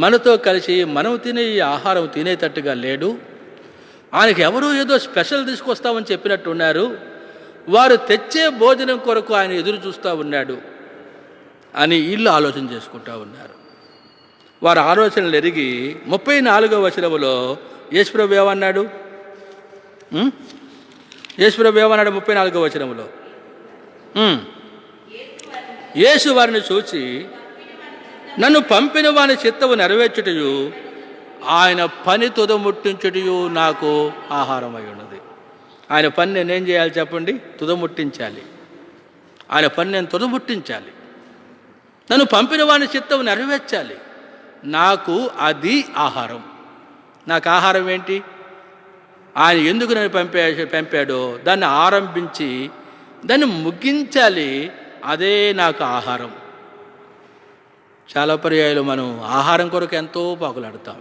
మనతో కలిసి మనం తినే ఈ ఆహారం తినేటట్టుగా లేడు, ఆయనకి ఎవరో ఏదో స్పెషల్ తీసుకొస్తామని చెప్పినట్టు ఉన్నారు, వారు తెచ్చే భోజనం కొరకు ఆయన ఎదురు చూస్తూ ఉన్నాడు అని వీళ్ళు ఆలోచన చేసుకుంటూ ఉన్నారు. వారి ఆలోచనలు ఎరిగి 34వ వచనములో యేసుప్రభు ఏమన్నాడు? యేసుప్రభు ఏమన్నాడు? 34వ వచనములో, యేసు వారిని చూచి, నన్ను పంపిన వాని చిత్తము నెరవేర్చుటయు ఆయన పని తుదముట్టించుటయు నాకు ఆహారమై ఉన్నది. ఆయన పని నేనేం చేయాలి చెప్పండి? తుదముట్టించాలి. ఆయన పని నేను తుదముట్టించాలి. నన్ను పంపిన వాని చిత్తము నెరవేర్చాలి. నాకు అది ఆహారం. నాకు ఆహారం ఏంటి? ఆయన ఎందుకు నన్ను పంపాడో దాన్ని ఆరంభించి దాన్ని ముగించాలి. అదే నాకు ఆహారం. చాలా పర్యాయాలు మనం ఆహారం కొరకు ఎంతో పాకులాడతాం.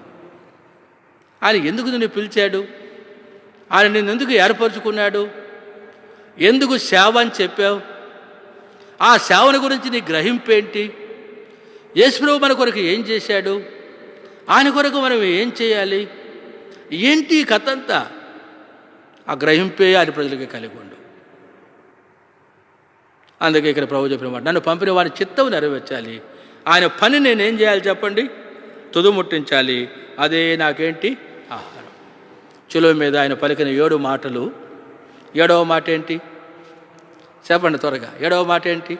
ఆయన ఎందుకు నిన్ను పిలిచాడు? ఆయన నిన్ను ఎందుకు ఏర్పరచుకున్నాడు? ఎందుకు సేవ అని చెప్పావు? ఆ సేవను గురించి నీ గ్రహింపు ఏంటి? యేసుప్రభు మన కొరకు ఏం చేశాడు? ఆయన కొరకు మనం ఏం చేయాలి? ఏంటి కథ అంతా? ఆ గ్రహింపే ఆయన ప్రజలకి కలిగి ఉండు. అందుకే ఇక్కడ ప్రభు చెప్పిన మాట, నన్ను పంపిన వారి చిత్తం నెరవేర్చాలి. ఆయన పని నేనేం చేయాలి చెప్పండి? తుదుముట్టించాలి. అదే నాకేంటి? ఆహారం. శిలువ మీద ఆయన పలికిన 7 మాటలు. 7వ మాట ఏంటి చెప్పండి త్వరగా? 7వ మాట ఏంటి?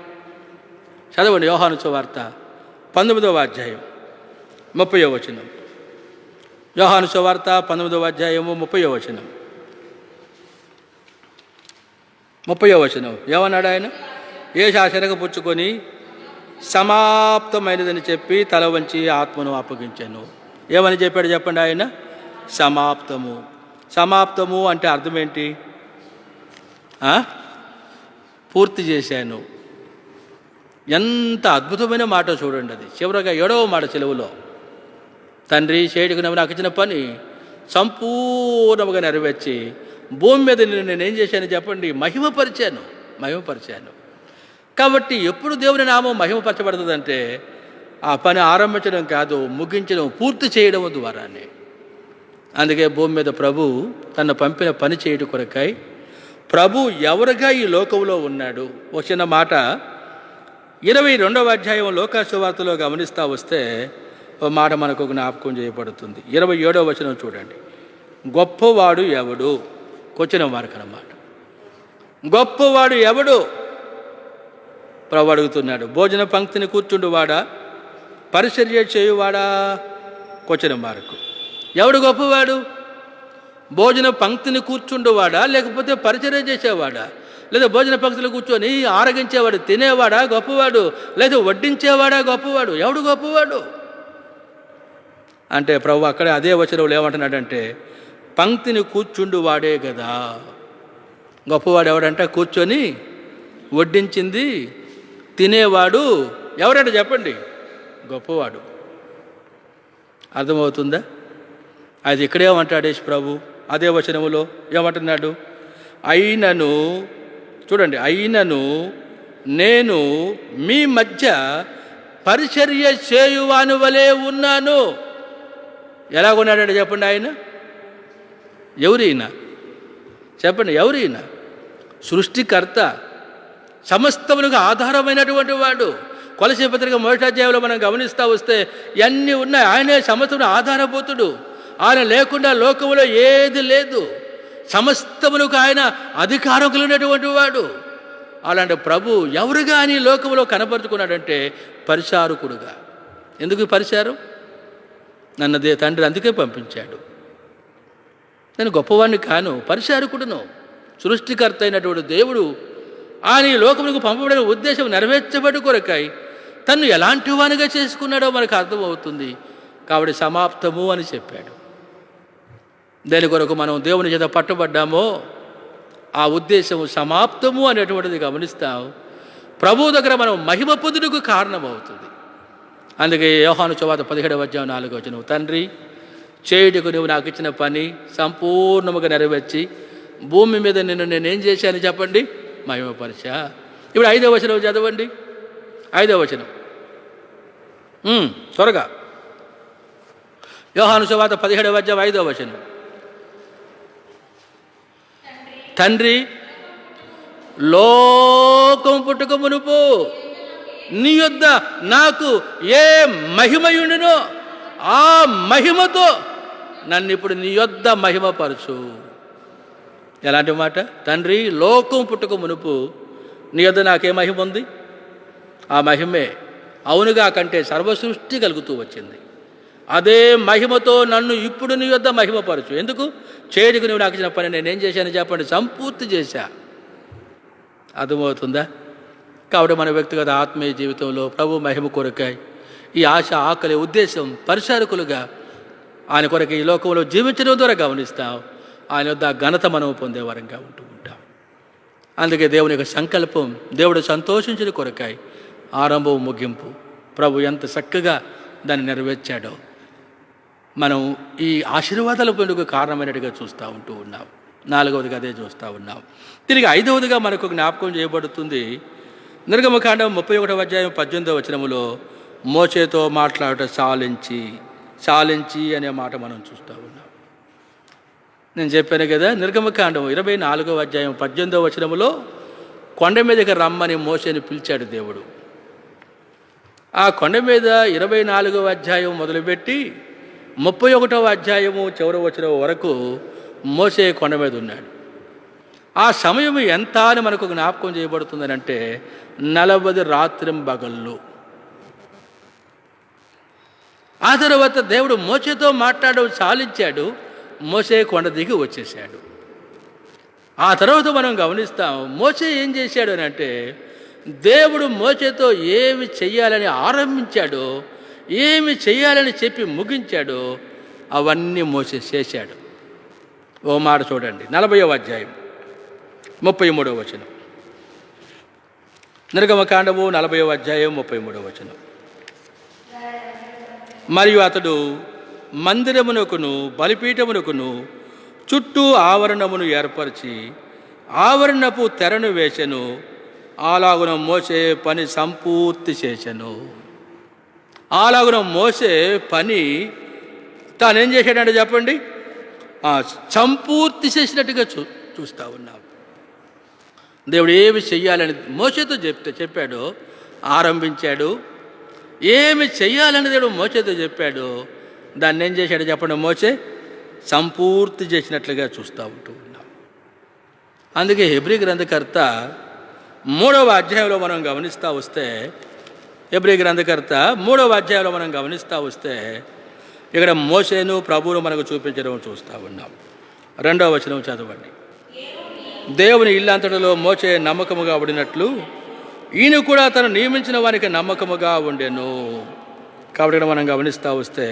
చదవండి. యోహాను సువార్త 19వ అధ్యాయం 30వ వచనం. యోహాను సువార్త 19వ అధ్యాయము 30వ వచనం. 30వ వచనం ఏమన్నాడు ఆయన? యేసు ఆ శనగ పుచ్చుకొని సమాప్తమైనదని చెప్పి తల వంచి ఆత్మను అప్పగించాను. ఏమని చెప్పాడు చెప్పండి ఆయన? సమాప్తము. సమాప్తము అంటే అర్థం ఏంటి? పూర్తి చేశాను. ఎంత అద్భుతమైన మాట చూడండి. అది చివరగా 7వ మాట సెలవులో, తండ్రి చేయడానికి నాకు ఇచ్చిన పని సంపూర్ణంగా నెరవేర్చి భూమి మీద నేనేం చేశాను చెప్పండి? మహిమపరిచాను. కాబట్టి ఎప్పుడు దేవుని నామం మహిమపరచబడుతుందంటే ఆ పని ఆరంభించడం కాదు, ముగించడం, పూర్తి చేయడం ద్వారానే. అందుకే భూమి మీద ప్రభు తను పంపిన పని చేయడం కొరకై ప్రభు ఎవరుగా ఈ లోకంలో ఉన్నాడు. ఒక చిన్న మాట 22వ అధ్యాయం లోకాసు సువార్తలో గమనిస్తూ వస్తే ఒక మాట మనకు జ్ఞాపకం చేయబడుతుంది. 27వ వచనం చూడండి. గొప్పవాడు ఎవడు? క్వశ్చన్ మార్క్ అన్నమాట. గొప్పవాడు ఎవడు ప్రభు అడుగుతున్నాడు. భోజన పంక్తిని కూర్చుండువాడా? పరిచర్య చేయువాడా? Question mark. ఎవడు గొప్పవాడు? భోజన పంక్తిని కూర్చుండువాడా లేకపోతే పరిచర్య చేసేవాడా? లేదా భోజన పంక్తిలో కూర్చొని ఆరగించేవాడు తినేవాడా గొప్పవాడు? లేదా వడ్డించేవాడా గొప్పవాడు? ఎవడు గొప్పవాడు అంటే ప్రభు అక్కడే అదే వచనంలో ఏమంటున్నాడంటే పంక్తిని కూర్చుండువాడే కదా గొప్పవాడు. ఎవడంటే కూర్చొని వడ్డించింది తినేవాడు ఎవరంటే చెప్పండి? గొప్పవాడు. అర్థమవుతుందా? అది ఇక్కడేమంటాడు యేసు ప్రభు అదే వచనములో ఏమంటున్నాడు? అయినను చూడండి, అయినను నేను మీ మధ్య పరిచర్య చేయువాని వలె ఉన్నాను. ఎలాగున్నాడంటే చెప్పండి ఆయన? ఎవరైనా చెప్పండి? ఎవరైనా సృష్టికర్త, సమస్తములకు ఆధారమైనటువంటి వాడు. కొలసీ పత్రిక 1వ అధ్యాయంలో మనం గమనిస్తూ వస్తే ఇవన్నీ ఉన్నాయి. ఆయనే సమస్తమును ఆధారభూతుడు. ఆయన లేకుండా లోకంలో ఏది లేదు. సమస్తములకు ఆయన అధికారం కలిగినటువంటి వాడు. అలాంటి ప్రభు ఎవరుగా అని లోకంలో కనపరుచుకున్నాడంటే పరిచారకుడుగా. ఎందుకు పరిచారం? నన్ను తండ్రి అందుకే పంపించాడు. నేను గొప్పవాడిని కాను, పరిచారకుడును. సృష్టికర్త అయినటువంటి దేవుడు ఆయన ఈ లోకములకు పంపబడిన ఉద్దేశం నెరవేర్చబడి కొరకై తను ఎలాంటి వానిగా చేసుకున్నాడో మనకు అర్థమవుతుంది. కాబట్టి సమాప్తము అని చెప్పాడు. దేని కొరకు మనం దేవుని చేత పట్టుబడ్డామో ఆ ఉద్దేశం సమాప్తము అనేటువంటిది గమనిస్తాం. ప్రభువు దగ్గర మనం మహిమ పొందుటకు కారణమవుతుంది. అందుకే యోహాను సువార్త 17వ అధ్యాయం 4వ వచనం, తండ్రి చేయుటకు నువ్వు నాకు ఇచ్చిన పని సంపూర్ణముగా నెరవేర్చి భూమి మీద నేనేం చేశాను చెప్పండి? మహిమపరిచా. ఇప్పుడు 5వ వచనం చదవండి. 5వ వచనం త్వరగా. యోహాను సువార్త 17వ అధ్యాయం 5వ వచనం, తండ్రి లోకం పుట్టుక మునుపు నీ యొద్ద నాకు ఏ మహిమయుండునో ఆ మహిమతో నన్ను ఇప్పుడు నీ యొద్ద మహిమపరచు. ఎలాంటి మాట? తండ్రి లోకం పుట్టుక మునుపు నీ యొద్ద నాకే మహిమ ఉంది? ఆ మహిమే అవునుగా కంటే సర్వసృష్టి కలుగుతూ వచ్చింది. అదే మహిమతో నన్ను ఇప్పుడు నీ యొద్ద మహిమపరచు. ఎందుకు? చేయడానికి నువ్వు నాకు ఇచ్చిన పని నేనేం చేశాను చెప్పండి? సంపూర్తి చేశా. అర్థమవుతుందా? కాబట్టి మన వ్యక్తిగత ఆత్మీయ జీవితంలో ప్రభు మహిమ కొరకై ఈ ఆశ, ఆకలి, ఉద్దేశం పరిచారకులుగా ఆయన కొరకు ఈ లోకంలో జీవించడం ద్వారా గమనిస్తాం. ఆయన వద్ద ఘనత మనం పొందేవారంగా ఉంటూ ఉంటాం. అందుకే దేవుని యొక్క సంకల్పం, దేవుడు సంతోషించిన కొరకై ఆరంభం ముగింపు ప్రభు ఎంత చక్కగా దాన్ని నెరవేర్చాడో మనం ఈ ఆశీర్వాదాల పొందుకు కారణమైనట్టుగా చూస్తూ ఉంటూ ఉన్నాం. 4వదిగా అదే చూస్తూ ఉన్నాం. తిరిగి 5వదిగా మనకు జ్ఞాపకం చేయబడుతుంది. నిర్గమకాండం 31వ అధ్యాయం 18వ వచనములో మోషేతో మాట్లాడుట చాలించి అనే మాట మనం చూస్తూ ఉన్నాం. నేను చెప్పాను కదా, నిర్గమకాండం 24వ అధ్యాయం 18వ వచనములో కొండ మీదకి రమ్మని మోషేని పిలిచాడు దేవుడు. ఆ కొండ మీద 24వ అధ్యాయం మొదలుపెట్టి 31వ అధ్యాయము చివరి వచ్చిన వరకు మోసే కొండ మీద ఉన్నాడు. ఆ సమయం ఎంత అని మనకు జ్ఞాపకం చేయబడుతుందని అంటే 40 రాత్రింబగళ్ళు. ఆ తర్వాత దేవుడు మోసేతో మాట్లాడడం చాలించాడు. మోసే కొండ దిగి వచ్చేసాడు. ఆ తర్వాత మనం గమనిస్తాం మోసే ఏం చేశాడు అని అంటే, దేవుడు మోసేతో ఏమి చెయ్యాలని ఆరంభించాడో, ఏమి చెయ్యాలని చెప్పి ముగించాడో అవన్నీ మోసే చేశాడు. ఓ మాట చూడండి, 40వ అధ్యాయం 33వ వచనం. నిర్గమకాండము 40వ అధ్యాయం 33వ వచనం. మరియు అతడు మందిరమునకును బలిపీఠమునకును చుట్టూ ఆవరణమును ఏర్పరిచి ఆవరణపు తెరను వేసెను. అలాగున మోసే పని సంపూర్తి చేసెను. అలాగున మోసే పని తానేం చేశాడంటే చెప్పండి, సంపూర్తి చేసినట్టుగా చూస్తూ ఉన్నాం. దేవుడు ఏమి చెయ్యాలని మోసేతో చెప్పాడో ఆరంభించాడు. ఏమి చెయ్యాలని దేవుడు మోసేతో చెప్పాడో దాన్ని ఏం చేశాడో చెప్పండి, మోసే సంపూర్తి చేసినట్లుగా చూస్తూ ఉన్నాం. అందుకే హెబ్రీ గ్రంథకర్త 3వ అధ్యాయంలో మనం గమనిస్తూ వస్తే, హెబ్రీ గ్రంథకర్త 3వ అధ్యాయంలో మనం గమనిస్తూ వస్తే ఇక్కడ మోసేను ప్రభువును మనకు చూపించడం చూస్తూ ఉన్నాం. 2వ వచనం చదవండి. దేవుని ఇల్లంతటిలో మోసే నమ్మకముగా ఉండినట్లు ఈయన కూడా తను నియమించిన వారికి నమ్మకముగా ఉండెను. కాబట్టి మనం గమనిస్తూ వస్తే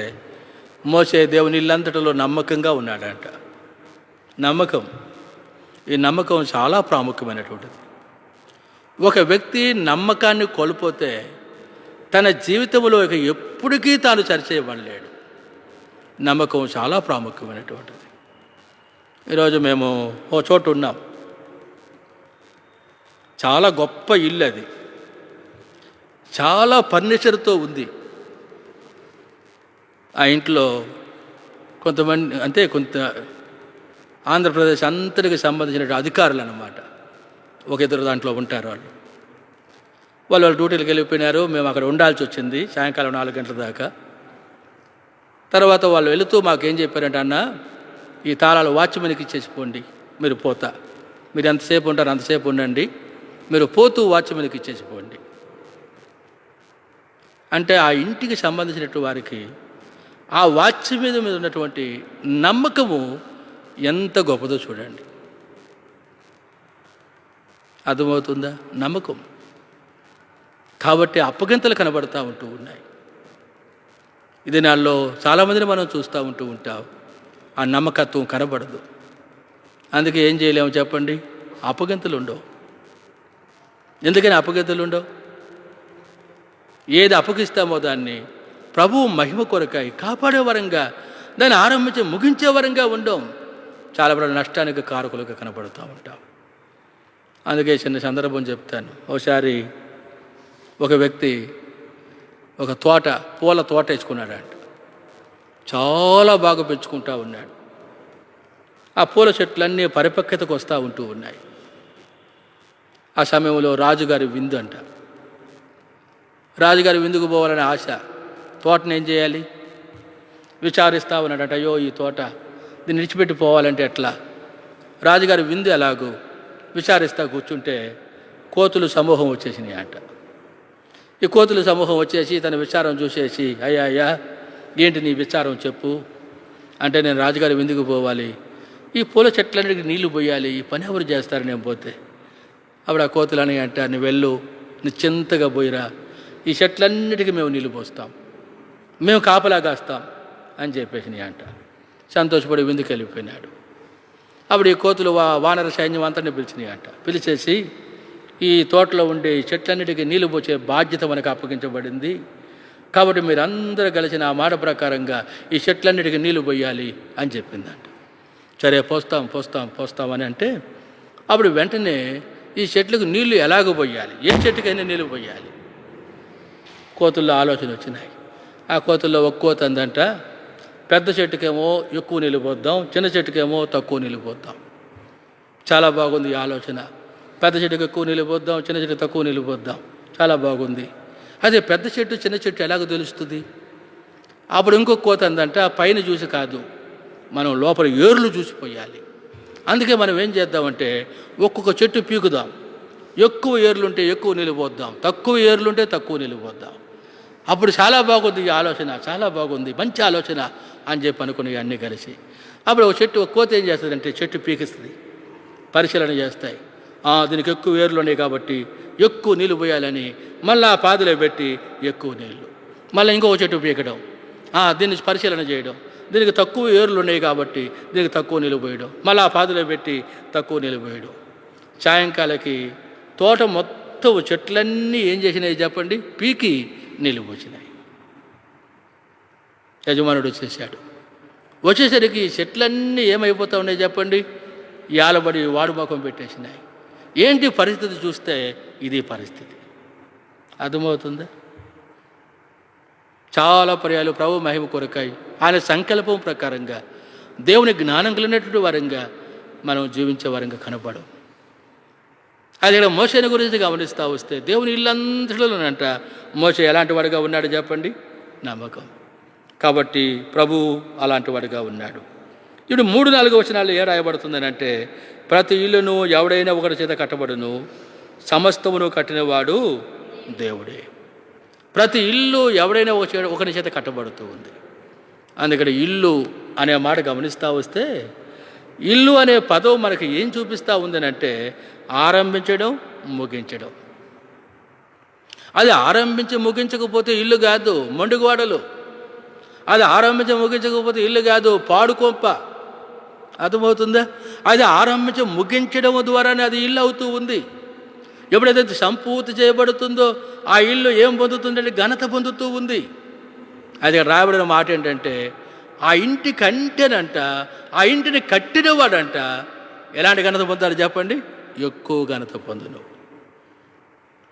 మోసే దేవుని ఇల్లంతటిలో నమ్మకంగా ఉన్నాడంట. నమ్మకం, ఈ నమ్మకం చాలా ప్రాముఖ్యమైనటువంటిది. ఒక వ్యక్తి నమ్మకాన్ని కోల్పోతే తన జీవితంలో ఇక ఎప్పటికీ తాను సరిచేయబడలేడు. నమ్మకం చాలా ప్రాముఖ్యమైనటువంటిది. ఈరోజు మేము ఓ చోటు ఉన్నాం, చాలా గొప్ప ఇల్లు, అది చాలా ఫర్నిచర్తో ఉంది. ఆ ఇంట్లో కొంతమంది అంటే కొంత ఆంధ్రప్రదేశ్ అంతటికి సంబంధించిన అధికారులు అన్నమాట. ఒక ఇద్దరు దాంట్లో ఉంటారు. వాళ్ళు డ్యూటీలకు వెళ్ళిపోయినారు. మేము అక్కడ ఉండాల్సి వచ్చింది సాయంకాలం 4 గంటల దాకా. తర్వాత వాళ్ళు వెళుతూ మాకేం చెప్పారంటే, అన్న ఈ తాళాలు వాచ్మెన్కి ఇచ్చేసిపోండి, మీరు పోతా, మీరు ఎంతసేపు ఉంటారు అంతసేపు ఉండండి, మీరు పోతూ వాచ్మెన్కి ఇచ్చేసిపోండి అంటే ఆ ఇంటికి సంబంధించినట్టు వారికి ఆ వాచ్మెన్ మీద ఉన్నటువంటి నమ్మకము ఎంత గొప్పదో చూడండి. అర్థమవుతుందా? నమ్మకం. కాబట్టి అప్పగింతలు కనబడతా ఉంటూ ఉన్నాయి. ఇది నాలో చాలామందిని మనం చూస్తూ ఉంటాం. ఆ నమ్మకత్వం కనబడదు. అందుకే ఏం చేయలేము చెప్పండి, అప్పగింతలు ఉండవు. ఎందుకని అప్పగింతలు ఉండవు? ఏది అప్పగిస్తామో దాన్ని ప్రభువు మహిమ కొరకాయి కాపాడే వరంగా, దాన్ని ఆరంభించి ముగించే వరంగా ఉండం. చాలా నష్టానికి కారకులుగా కనబడుతూ ఉంటాం. అందుకే చిన్న సందర్భం చెప్తాను. ఒకసారి ఒక వ్యక్తి ఒక పూల తోట వేసుకున్నాడంట. చాలా బాగా పెంచుకుంటూ ఉన్నాడు. ఆ పూల చెట్లన్నీ పరిపక్వతకు వస్తూ ఉంటూ ఉన్నాయి. ఆ సమయంలో రాజుగారి విందు అంట. రాజుగారి విందుకు పోవాలనే ఆశ. తోటను ఏం చేయాలి విచారిస్తూ ఉన్నాడట. అయ్యో ఈ తోట దీన్ని విడిచిపెట్టి పోవాలంటే ఎట్లా? రాజుగారి విందు ఎలాగూ విచారిస్తూ కూర్చుంటే కోతులు సమూహం వచ్చేసినాయి అంట. ఈ కోతుల సమూహం వచ్చేసి తన విచారం చూసేసి, అయ్యా ఏంటి నీ విచారం చెప్పు అంటే, నేను రాజుగారి విందుకు పోవాలి, ఈ పూల చెట్లన్నిటికీ నీళ్లు పోయాలి, ఈ పని ఎవరు చేస్తారు నేను పోతే? అప్పుడు ఆ కోతులని అంటే, నువ్వు వెళ్ళు, నిశ్చింతగా పోయిరా, ఈ చెట్లన్నిటికీ మేము నీళ్లు పోస్తాం, మేము కాపలా కాస్తాం అని చెప్పేసినాయి అంట. సంతోషపడి విందుకు వెళ్ళిపోయినాడు. అప్పుడు ఈ కోతులు వానర సైన్యం అంతని పిలిచినాయి అంట. పిలిచేసి, ఈ తోటలో ఉండే చెట్లన్నిటికీ నీళ్లు పోసే బాధ్యత మనకు అప్పగించబడింది, కాబట్టి మీరు అందరూ కలిసిన ఆ మాట ప్రకారంగా ఈ చెట్లన్నిటికీ నీళ్లు పోయాలి అని చెప్పిందంట. సరే పోస్తాం అని అంటే, అప్పుడు వెంటనే ఈ చెట్లకు నీళ్లు ఎలాగో పోయాలి, ఏ చెట్టుకైనా నీళ్లు పోయాలి. కోతుల్లో ఆలోచన వచ్చినాయి. ఆ కోతుల్లో ఒక కోత అందంట, పెద్ద చెట్టుకేమో ఎక్కువ నీళ్ళు పోద్దాం, చిన్న చెట్టుకేమో తక్కువ నీళ్ళు పోద్దాం. చాలా బాగుంది ఈ ఆలోచన. పెద్ద చెట్టుకు ఎక్కువ నీళ్ళు పోద్దాం, చిన్న చెట్టుకు తక్కువ నీళ్ళు పోద్దాం, చాలా బాగుంది. అదే పెద్ద చెట్టు చిన్న చెట్టు ఎలాగో తెలుస్తుంది? అప్పుడు ఇంకొక కోత అందంట, పైన చూసి కాదు, మనం లోపల ఏర్లు చూసిపోయాలి. అందుకే మనం ఏం చేద్దామంటే ఒక్కొక్క చెట్టు పీకుదాం. ఎక్కువ ఏర్లుంటే ఎక్కువ నిలిపోద్దాం, తక్కువ ఏర్లుంటే తక్కువ నిలిపోద్దాం. అప్పుడు చాలా బాగుంది ఈ ఆలోచన, చాలా బాగుంది, మంచి ఆలోచన అని చెప్పి అనుకుని అన్నీ కలిసి అప్పుడు ఒక కోత ఏం చేస్తుందంటే చెట్టు పీకిస్తుంది, పరిశీలన చేస్తాయి. దీనికి ఎక్కువ ఏర్లు ఉన్నాయి కాబట్టి ఎక్కువ నీళ్ళు పోయాలని మళ్ళీ ఆ పాదులో పెట్టి ఎక్కువ నీళ్ళు, మళ్ళీ ఇంకొక చెట్టు పీకడం, దీన్ని పరిశీలన చేయడం. దీనికి తక్కువ ఏర్లు ఉన్నాయి కాబట్టి దీనికి తక్కువ నీళ్ళు పోయడం, మళ్ళీ ఆ పాదులో పెట్టి తక్కువ నీళ్ళు పోయడం. సాయంకాలకి తోట మొత్తం చెట్లన్నీ ఏం చేసినాయి చెప్పండి? పీకి నీళ్ళు పోసినాయి. యజమానుడు వచ్చేసరికి చెట్లన్నీ ఏమైపోతా ఉన్నాయి చెప్పండి? యాలబడి వాడుముఖం పెట్టేసినాయి. ఏంటి పరిస్థితి చూస్తే ఇది పరిస్థితి. అర్థమవుతుందా? చాలా పర్యాలు ప్రభు మహిమ కొరకాయి ఆయన సంకల్పం ప్రకారంగా దేవుని జ్ఞానం కలిగినటువంటి వారంగా మనం జీవించే వారంగా కనపడం. అది ఇక్కడ మోషేని గురించి గమనిస్తూ వస్తే దేవుని ఇల్లంతటిలోనంట మోషే ఎలాంటి వాడిగా ఉన్నాడు చెప్పండి? నమ్మకం. కాబట్టి ప్రభు అలాంటి వాడిగా ఉన్నాడు. ఇప్పుడు 3-4 వచనాలు ఏ రాయబడుతుందని అంటే, ప్రతి ఇల్లును ఎవడైనా ఒకటి చేత కట్టబడును, సమస్తమును కట్టినవాడు దేవుడే. ప్రతి ఇల్లు ఎవడైనా ఒకరి చేత కట్టబడుతూ ఉంది. అందుకని ఇల్లు అనే మాట గమనిస్తూ వస్తే ఇల్లు అనే పదం మనకి ఏం చూపిస్తూ ఉందని అంటే ఆరంభించడం, ముగించడం. అది ఆరంభించి ముగించకపోతే ఇల్లు కాదు, మండుగోడలు. అది ఆరంభించి ముగించకపోతే ఇల్లు కాదు, పాడుకొంప. అర్థమవుతుందా? అది ఆరంభించి ముగించడం ద్వారానే అది ఇల్లు అవుతూ ఉంది. ఎప్పుడైతే సంపూర్తి చేయబడుతుందో ఆ ఇల్లు ఏం పొందుతుందంటే ఘనత పొందుతూ ఉంది. అది రాయబడిన మాట ఏంటంటే, ఆ ఇంటి కంటేనంట, ఆ ఇంటిని కట్టినవాడంట ఎలాంటి ఘనత పొందాడు చెప్పండి? ఎక్కువ ఘనత పొందును.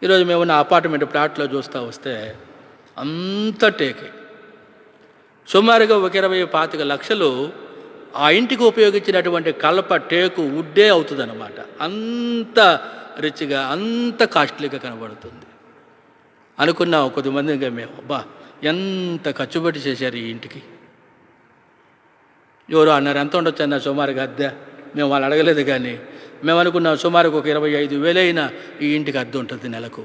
ఈరోజు మేము నా అపార్ట్మెంట్ ప్లాట్లో చూస్తూ వస్తే అంత టేకే, సుమారుగా 20-25 లక్షలు ఆ ఇంటికి ఉపయోగించినటువంటి కలప, టేకు, వుడ్డే అవుతుందన్నమాట. అంత రిచ్గా, అంత కాస్ట్లీగా కనబడుతుంది. అనుకున్నాం కొద్దిమంది, ఇంకా మేము ఎంత ఖర్చు పెట్టి చేశారు ఈ ఇంటికి. ఎవరు అన్నారు, ఎంత ఉండొచ్చు అన్న సుమారుగా అద్దె? మేము వాళ్ళు అడగలేదు, కానీ మేము అనుకున్నాం సుమారుగా ఒక 25,000 అయినా ఈ ఇంటికి అద్దె ఉంటుంది నెలకు.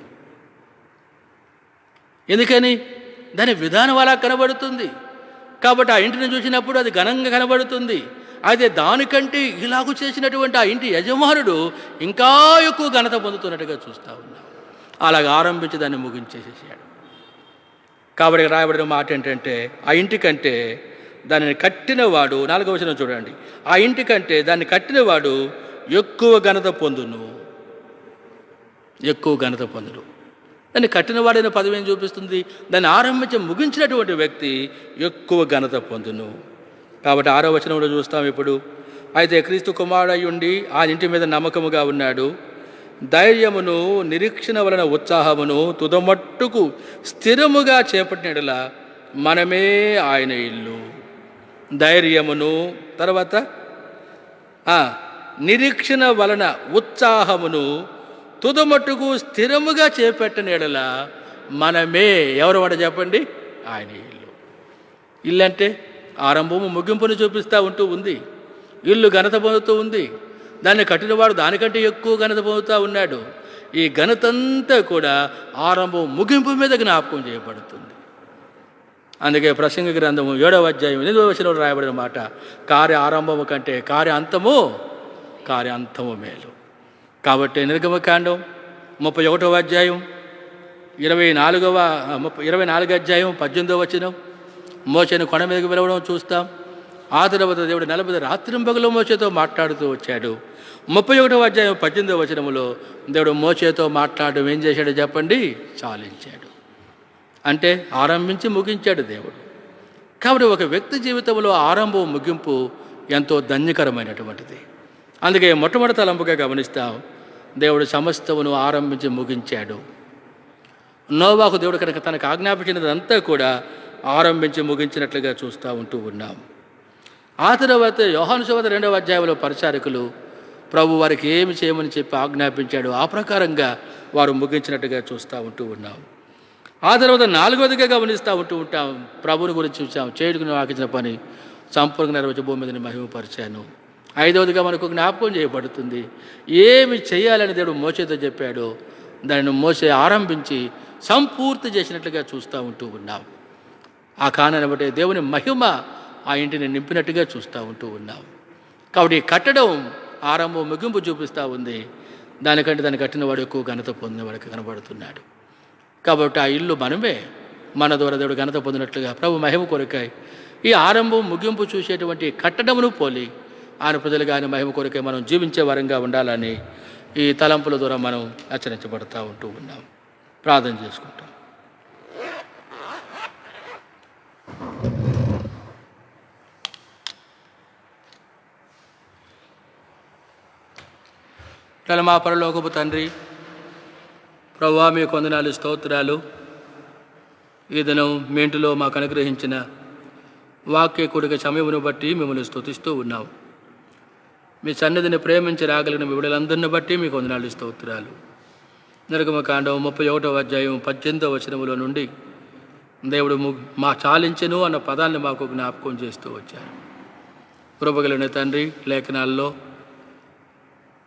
ఎందుకని? దాని విధానం అలా కనబడుతుంది కాబట్టి ఆ ఇంటిని చూసినప్పుడు అది ఘనంగా కనబడుతుంది. అయితే దానికంటే ఇలాగూ చేసినటువంటి ఆ ఇంటి యజమానుడు ఇంకా ఎక్కువ ఘనత పొందుతున్నట్టుగా చూస్తూ ఉన్నాం. అలాగ ఆరంభించి దాన్ని ముగించేసేసాడు. కాబట్టి రాయబడిన మాట ఏంటంటే, ఆ ఇంటికంటే దానిని కట్టినవాడు, 4వ వచనం చూడండి, ఆ ఇంటికంటే దాన్ని కట్టినవాడు ఎక్కువ ఘనత పొందును. ఎక్కువ ఘనత పొందును. దాన్ని కట్టినవాడైన పదవి ఏం చూపిస్తుంది? దాన్ని ఆరంభించి ముగించినటువంటి వ్యక్తి ఎక్కువ ఘనత పొందును. కాబట్టి 6వ వచనంలో చూస్తాం ఇప్పుడు. అయితే క్రీస్తు కుమారుడై ఉండి ఆ ఇంటి మీద నమ్మకముగా ఉన్నాడు, ధైర్యమును నిరీక్షణ వలన ఉత్సాహమును తుదమట్టుకు స్థిరముగా చేపట్టినలా మనమే ఆయన ఇల్లు. ధైర్యమును, తర్వాత నిరీక్షణ వలన ఉత్సాహమును తుదమట్టుకు స్థిరముగా చేపట్టిన ఎడల మనమే ఎవరు వాడు చెప్పండి? ఆయన ఇల్లు. ఇల్లు అంటే ఆరంభము ముగింపును చూపిస్తూ ఉంటూ ఉంది. ఇల్లు ఘనత పొందుతూ ఉంది. దాన్ని కట్టినవాడు దానికంటే ఎక్కువ ఘనత పొందుతూ ఉన్నాడు. ఈ ఘనతంతా కూడా ఆరంభం ముగింపు మీద జ్ఞాపకం చేయబడుతుంది. అందుకే ప్రసంగి గ్రంథము 7వ అధ్యాయం 8వ వచనంలో రాయబడిన మాట, కార్య ఆరంభము కంటే కార్య అంతము మేలు. కాబట్టి నిర్గమకాండం 31వ అధ్యాయం 24 అధ్యాయం 18వ వచనం, మోషేను కొండ మీదకి పిలవడం చూస్తాం. ఆ తర్వాత దేవుడు 40 రాత్రింపగలు మోషేతో మాట్లాడుతూ వచ్చాడు. 31వ అధ్యాయం 18వ వచనములో దేవుడు మోషేతో మాట్లాడడం ఏం చేశాడో చెప్పండి? చాలించాడు. అంటే ఆరంభించి ముగించాడు దేవుడు. కాబట్టి ఒక వ్యక్తి జీవితంలో ఆరంభం ముగింపు ఎంతో ధన్యకరమైనటువంటిది. అందుకే మొట్టమొదటి తలంపుగా గమనిస్తాం, దేవుడు సమస్తమును ఆరంభించి ముగించాడు. నోవాహు దేవుడు కనుక తనకు ఆజ్ఞాపించినదంతా కూడా ఆరంభించి ముగించినట్లుగా చూస్తూ ఉంటూ ఉన్నాం. ఆ తర్వాత యోహాను సువార్త 2వ అధ్యాయంలో పరిచారకులు ప్రభు వారికి ఏమి చేయమని చెప్పి ఆజ్ఞాపించాడు, ఆ ప్రకారంగా వారు ముగించినట్టుగా చూస్తూ ఉంటూ ఉన్నాం. ఆ తర్వాత నాలుగవదిగా గమనిస్తూ ఉంటాం, ప్రభుని గురించి చూసాం, చేయుటకు నాకు ఇచ్చిన పని సంపూర్ణ నెరవేర్చి భూమి మీద మహిమపరిచాను. ఐదవదిగా మనకు జ్ఞాపకం చేయబడుతుంది, ఏమి చేయాలని దేవుడు మోషేతో చెప్పాడో దానిని మోసే ఆరంభించి సంపూర్తి చేసినట్లుగా చూస్తూ ఉన్నాం. ఆ కారణాన్ని బట్టి దేవుని మహిమ ఆ ఇంటిని నింపినట్టుగా చూస్తూ ఉన్నాం. కాబట్టి కట్టడం ఆరంభం ముగింపు చూపిస్తూ ఉంది. దానికంటే దాన్ని కట్టిన వాడు ఎక్కువ ఘనత పొందినవాడికి కనబడుతున్నాడు. కాబట్టి ఆ ఇల్లు మనమే, మన ద్వారా దేవుడు ఘనత పొందినట్లుగా ప్రభు మహిమ కొరకాయి ఈ ఆరంభం ముగింపు చూసేటువంటి కట్టడమును పోలి ఆయన ప్రజలుగా ఆయన మహిమ కొరకై మనం జీవించే వరంగా ఉండాలని ఈ తలంపుల ద్వారా మనం హెచ్చరించబడుతూ ఉన్నాం. ప్రార్థన చేసుకుంటాం. మా పరలోకపు తండ్రి, ప్రభువా మీకు వందనాలు, స్తోత్రాలు. ఈ దినం మీ ఇంటిలో మాకు అనుగ్రహించిన వాక్య కూడిక సమయమును బట్టి మిమ్మల్ని స్తుతిస్తూ ఉన్నాం. మీ సన్నిధిని ప్రేమించి రాగలిగిన మీ బిడ్డలందరిని బట్టి మీకు వందనాలు, స్తోత్రాలు. నిర్గమకాండం 31వ అధ్యాయం 18వ వచనములో నుండి దేవుడు మా చాలించెను అన్న పదాన్ని మాకు జ్ఞాపకం చేస్తూ వచ్చారు. కృపగలిగిన తండ్రి, లేఖనాల్లో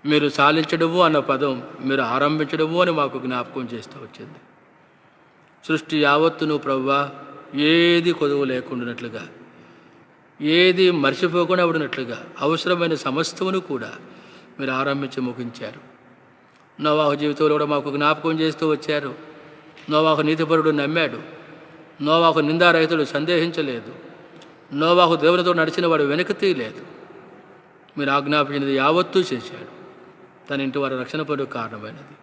మీరు చాలించడము అన్న పదం మీరు ఆరంభించడము అని మాకు జ్ఞాపకం చేస్తూ వచ్చింది. సృష్టి యావత్తును ప్రభువా ఏది కొదువు లేకుండానట్లుగా, ఏది మర్చిపోకుండా ఉన్నట్లుగా అవసరమైన సమస్తమును కూడా మీరు ఆరంభించి ముగించారు. నోవాహు జీవితంలో కూడా మాకు జ్ఞాపకం చేస్తూ వచ్చారు. నోవాహు నీతిపరుడు నమ్మాడు. నోవాహు నిందారహితుడు సందేహించలేదు. నోవాహు దేవునితో నడిచిన వాడు వెనక్కి తీయలేదు. మీరు ఆజ్ఞాపించినది యావత్తూ చేశాడు. తన ఇంటి వారి రక్షణ పొందుకు కారణమైనది.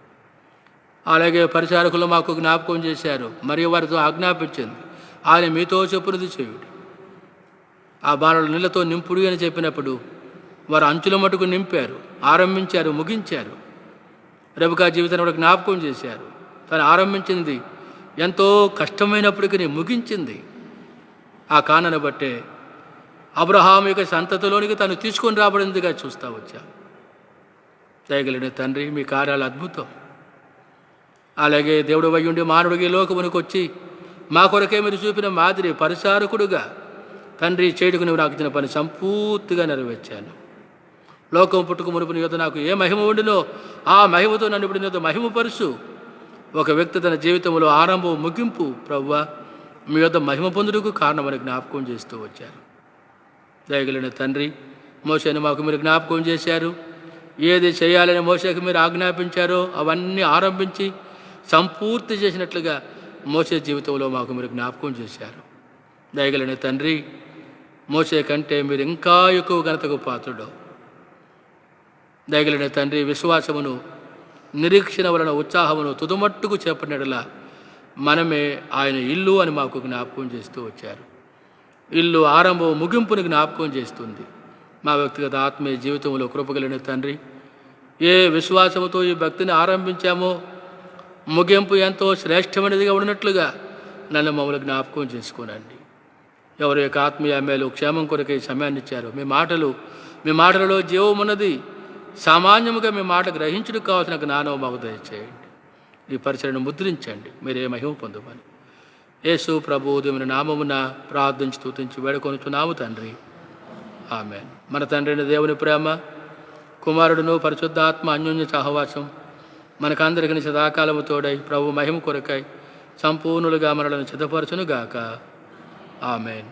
అలాగే పరిచారకులు మాకు జ్ఞాపకం చేశారు. మరియు వారితో ఆజ్ఞాపించింది, ఆయన మీతో చెప్పునది చేయుడి. ఆ బాణలు నీళ్లతో నింపుడు అని చెప్పినప్పుడు వారు అంచుల మటుకు నింపారు, ఆరంభించారు, ముగించారు. రెబెకా జీవితాన్ని కూడా జ్ఞాపకం చేశారు. తను ఆరంభించింది ఎంతో కష్టమైనప్పటికీ ముగించింది. ఆ కారణాన్ని బట్టే అబ్రహాం యొక్క సంతతిలోనికి తను తీసుకొని రాబడిందిగా చూస్తూ వచ్చాం. దయగలిగిన తండ్రి, మీ కార్యాలు అద్భుతం. అలాగే దేవుడు వయ్యుండి మానవుడికి లోకమునికి వచ్చి మా కొరకే మీరు చూపిన మాదిరి పరిచారకుడుగా తండ్రి చేయుటకు నువ్వు నాకు ఇచ్చిన పని సంపూర్తిగా నెరవేర్చాను. లోకం పుట్టుకు మునుపు నీ యొద్ద నాకు ఏ మహిమ ఉండినో ఆ మహిమతో నన్ను ఇప్పుడు నీ యొద్ద మహిమపరుచు. ఒక వ్యక్తి తన జీవితంలో ఆరంభం ముగింపు ప్రభువా మీ యొద్ద మహిమ పొందుటకు కారణమని జ్ఞాపకం చేస్తూ వచ్చారు. దయగలిగిన తండ్రి, మోషేను మాకు మీరు జ్ఞాపకం చేశారు. ఏది చేయాలని మోషేకి మీరు ఆజ్ఞాపించారో అవన్నీ ఆరంభించి సంపూర్తి చేసినట్లుగా మోషే జీవితంలో మాకు మీరు జ్ఞాపకం చేశారు. దయగలిగిన తండ్రి, మోషే కంటే మీరు ఇంకా ఎక్కువ ఘనతకు పాత్రుడు. దయగలిగిన తండ్రి, విశ్వాసమును నిరీక్షణ వలన ఉత్సాహమును తుదమట్టుకు చేపట్టినట్లా మనమే ఆయన ఇల్లు అని మాకు జ్ఞాపకం చేస్తూ వచ్చారు. ఇల్లు ఆరంభం ముగింపుని జ్ఞాపకం చేస్తుంది. మా వ్యక్తిగత ఆత్మీయ జీవితంలో కృపగలిగిన తండ్రి, ఏ విశ్వాసముతో ఈ భక్తిని ఆరంభించామో ముగింపు ఎంతో శ్రేష్టమైనదిగా ఉన్నట్లుగా నన్ను మమ్మల్ని జ్ఞాపకం చేసుకోనండి. ఎవరి యొక్క ఆత్మీయ మేలు క్షేమం కొరకే సమయాన్ని ఇచ్చారు. మీ మాటలలో జీవం ఉన్నది. సామాన్యముగా మీ మాట గ్రహించుటకు కావాల్సిన జ్ఞానం మాకు దయచేయండి. ఈ పరిచయను ముద్రించండి. మీరే మహిమ పొందమని యేసు ప్రభు దేవుని నామమున ప్రార్థించి స్తుతించి వేడుకొనుచున్నాము తండ్రి, ఆమేన్. మన తండ్రిని దేవుని ప్రేమ, కుమారుడును పరిశుద్ధాత్మ అన్యోన్య సహవాసం మనకందరికీ సదాకాలము తోడై ప్రభు మహిమ కొరకై సంపూర్ణులుగా మనలను సిద్ధపరచునుగాక. ఆమేన్.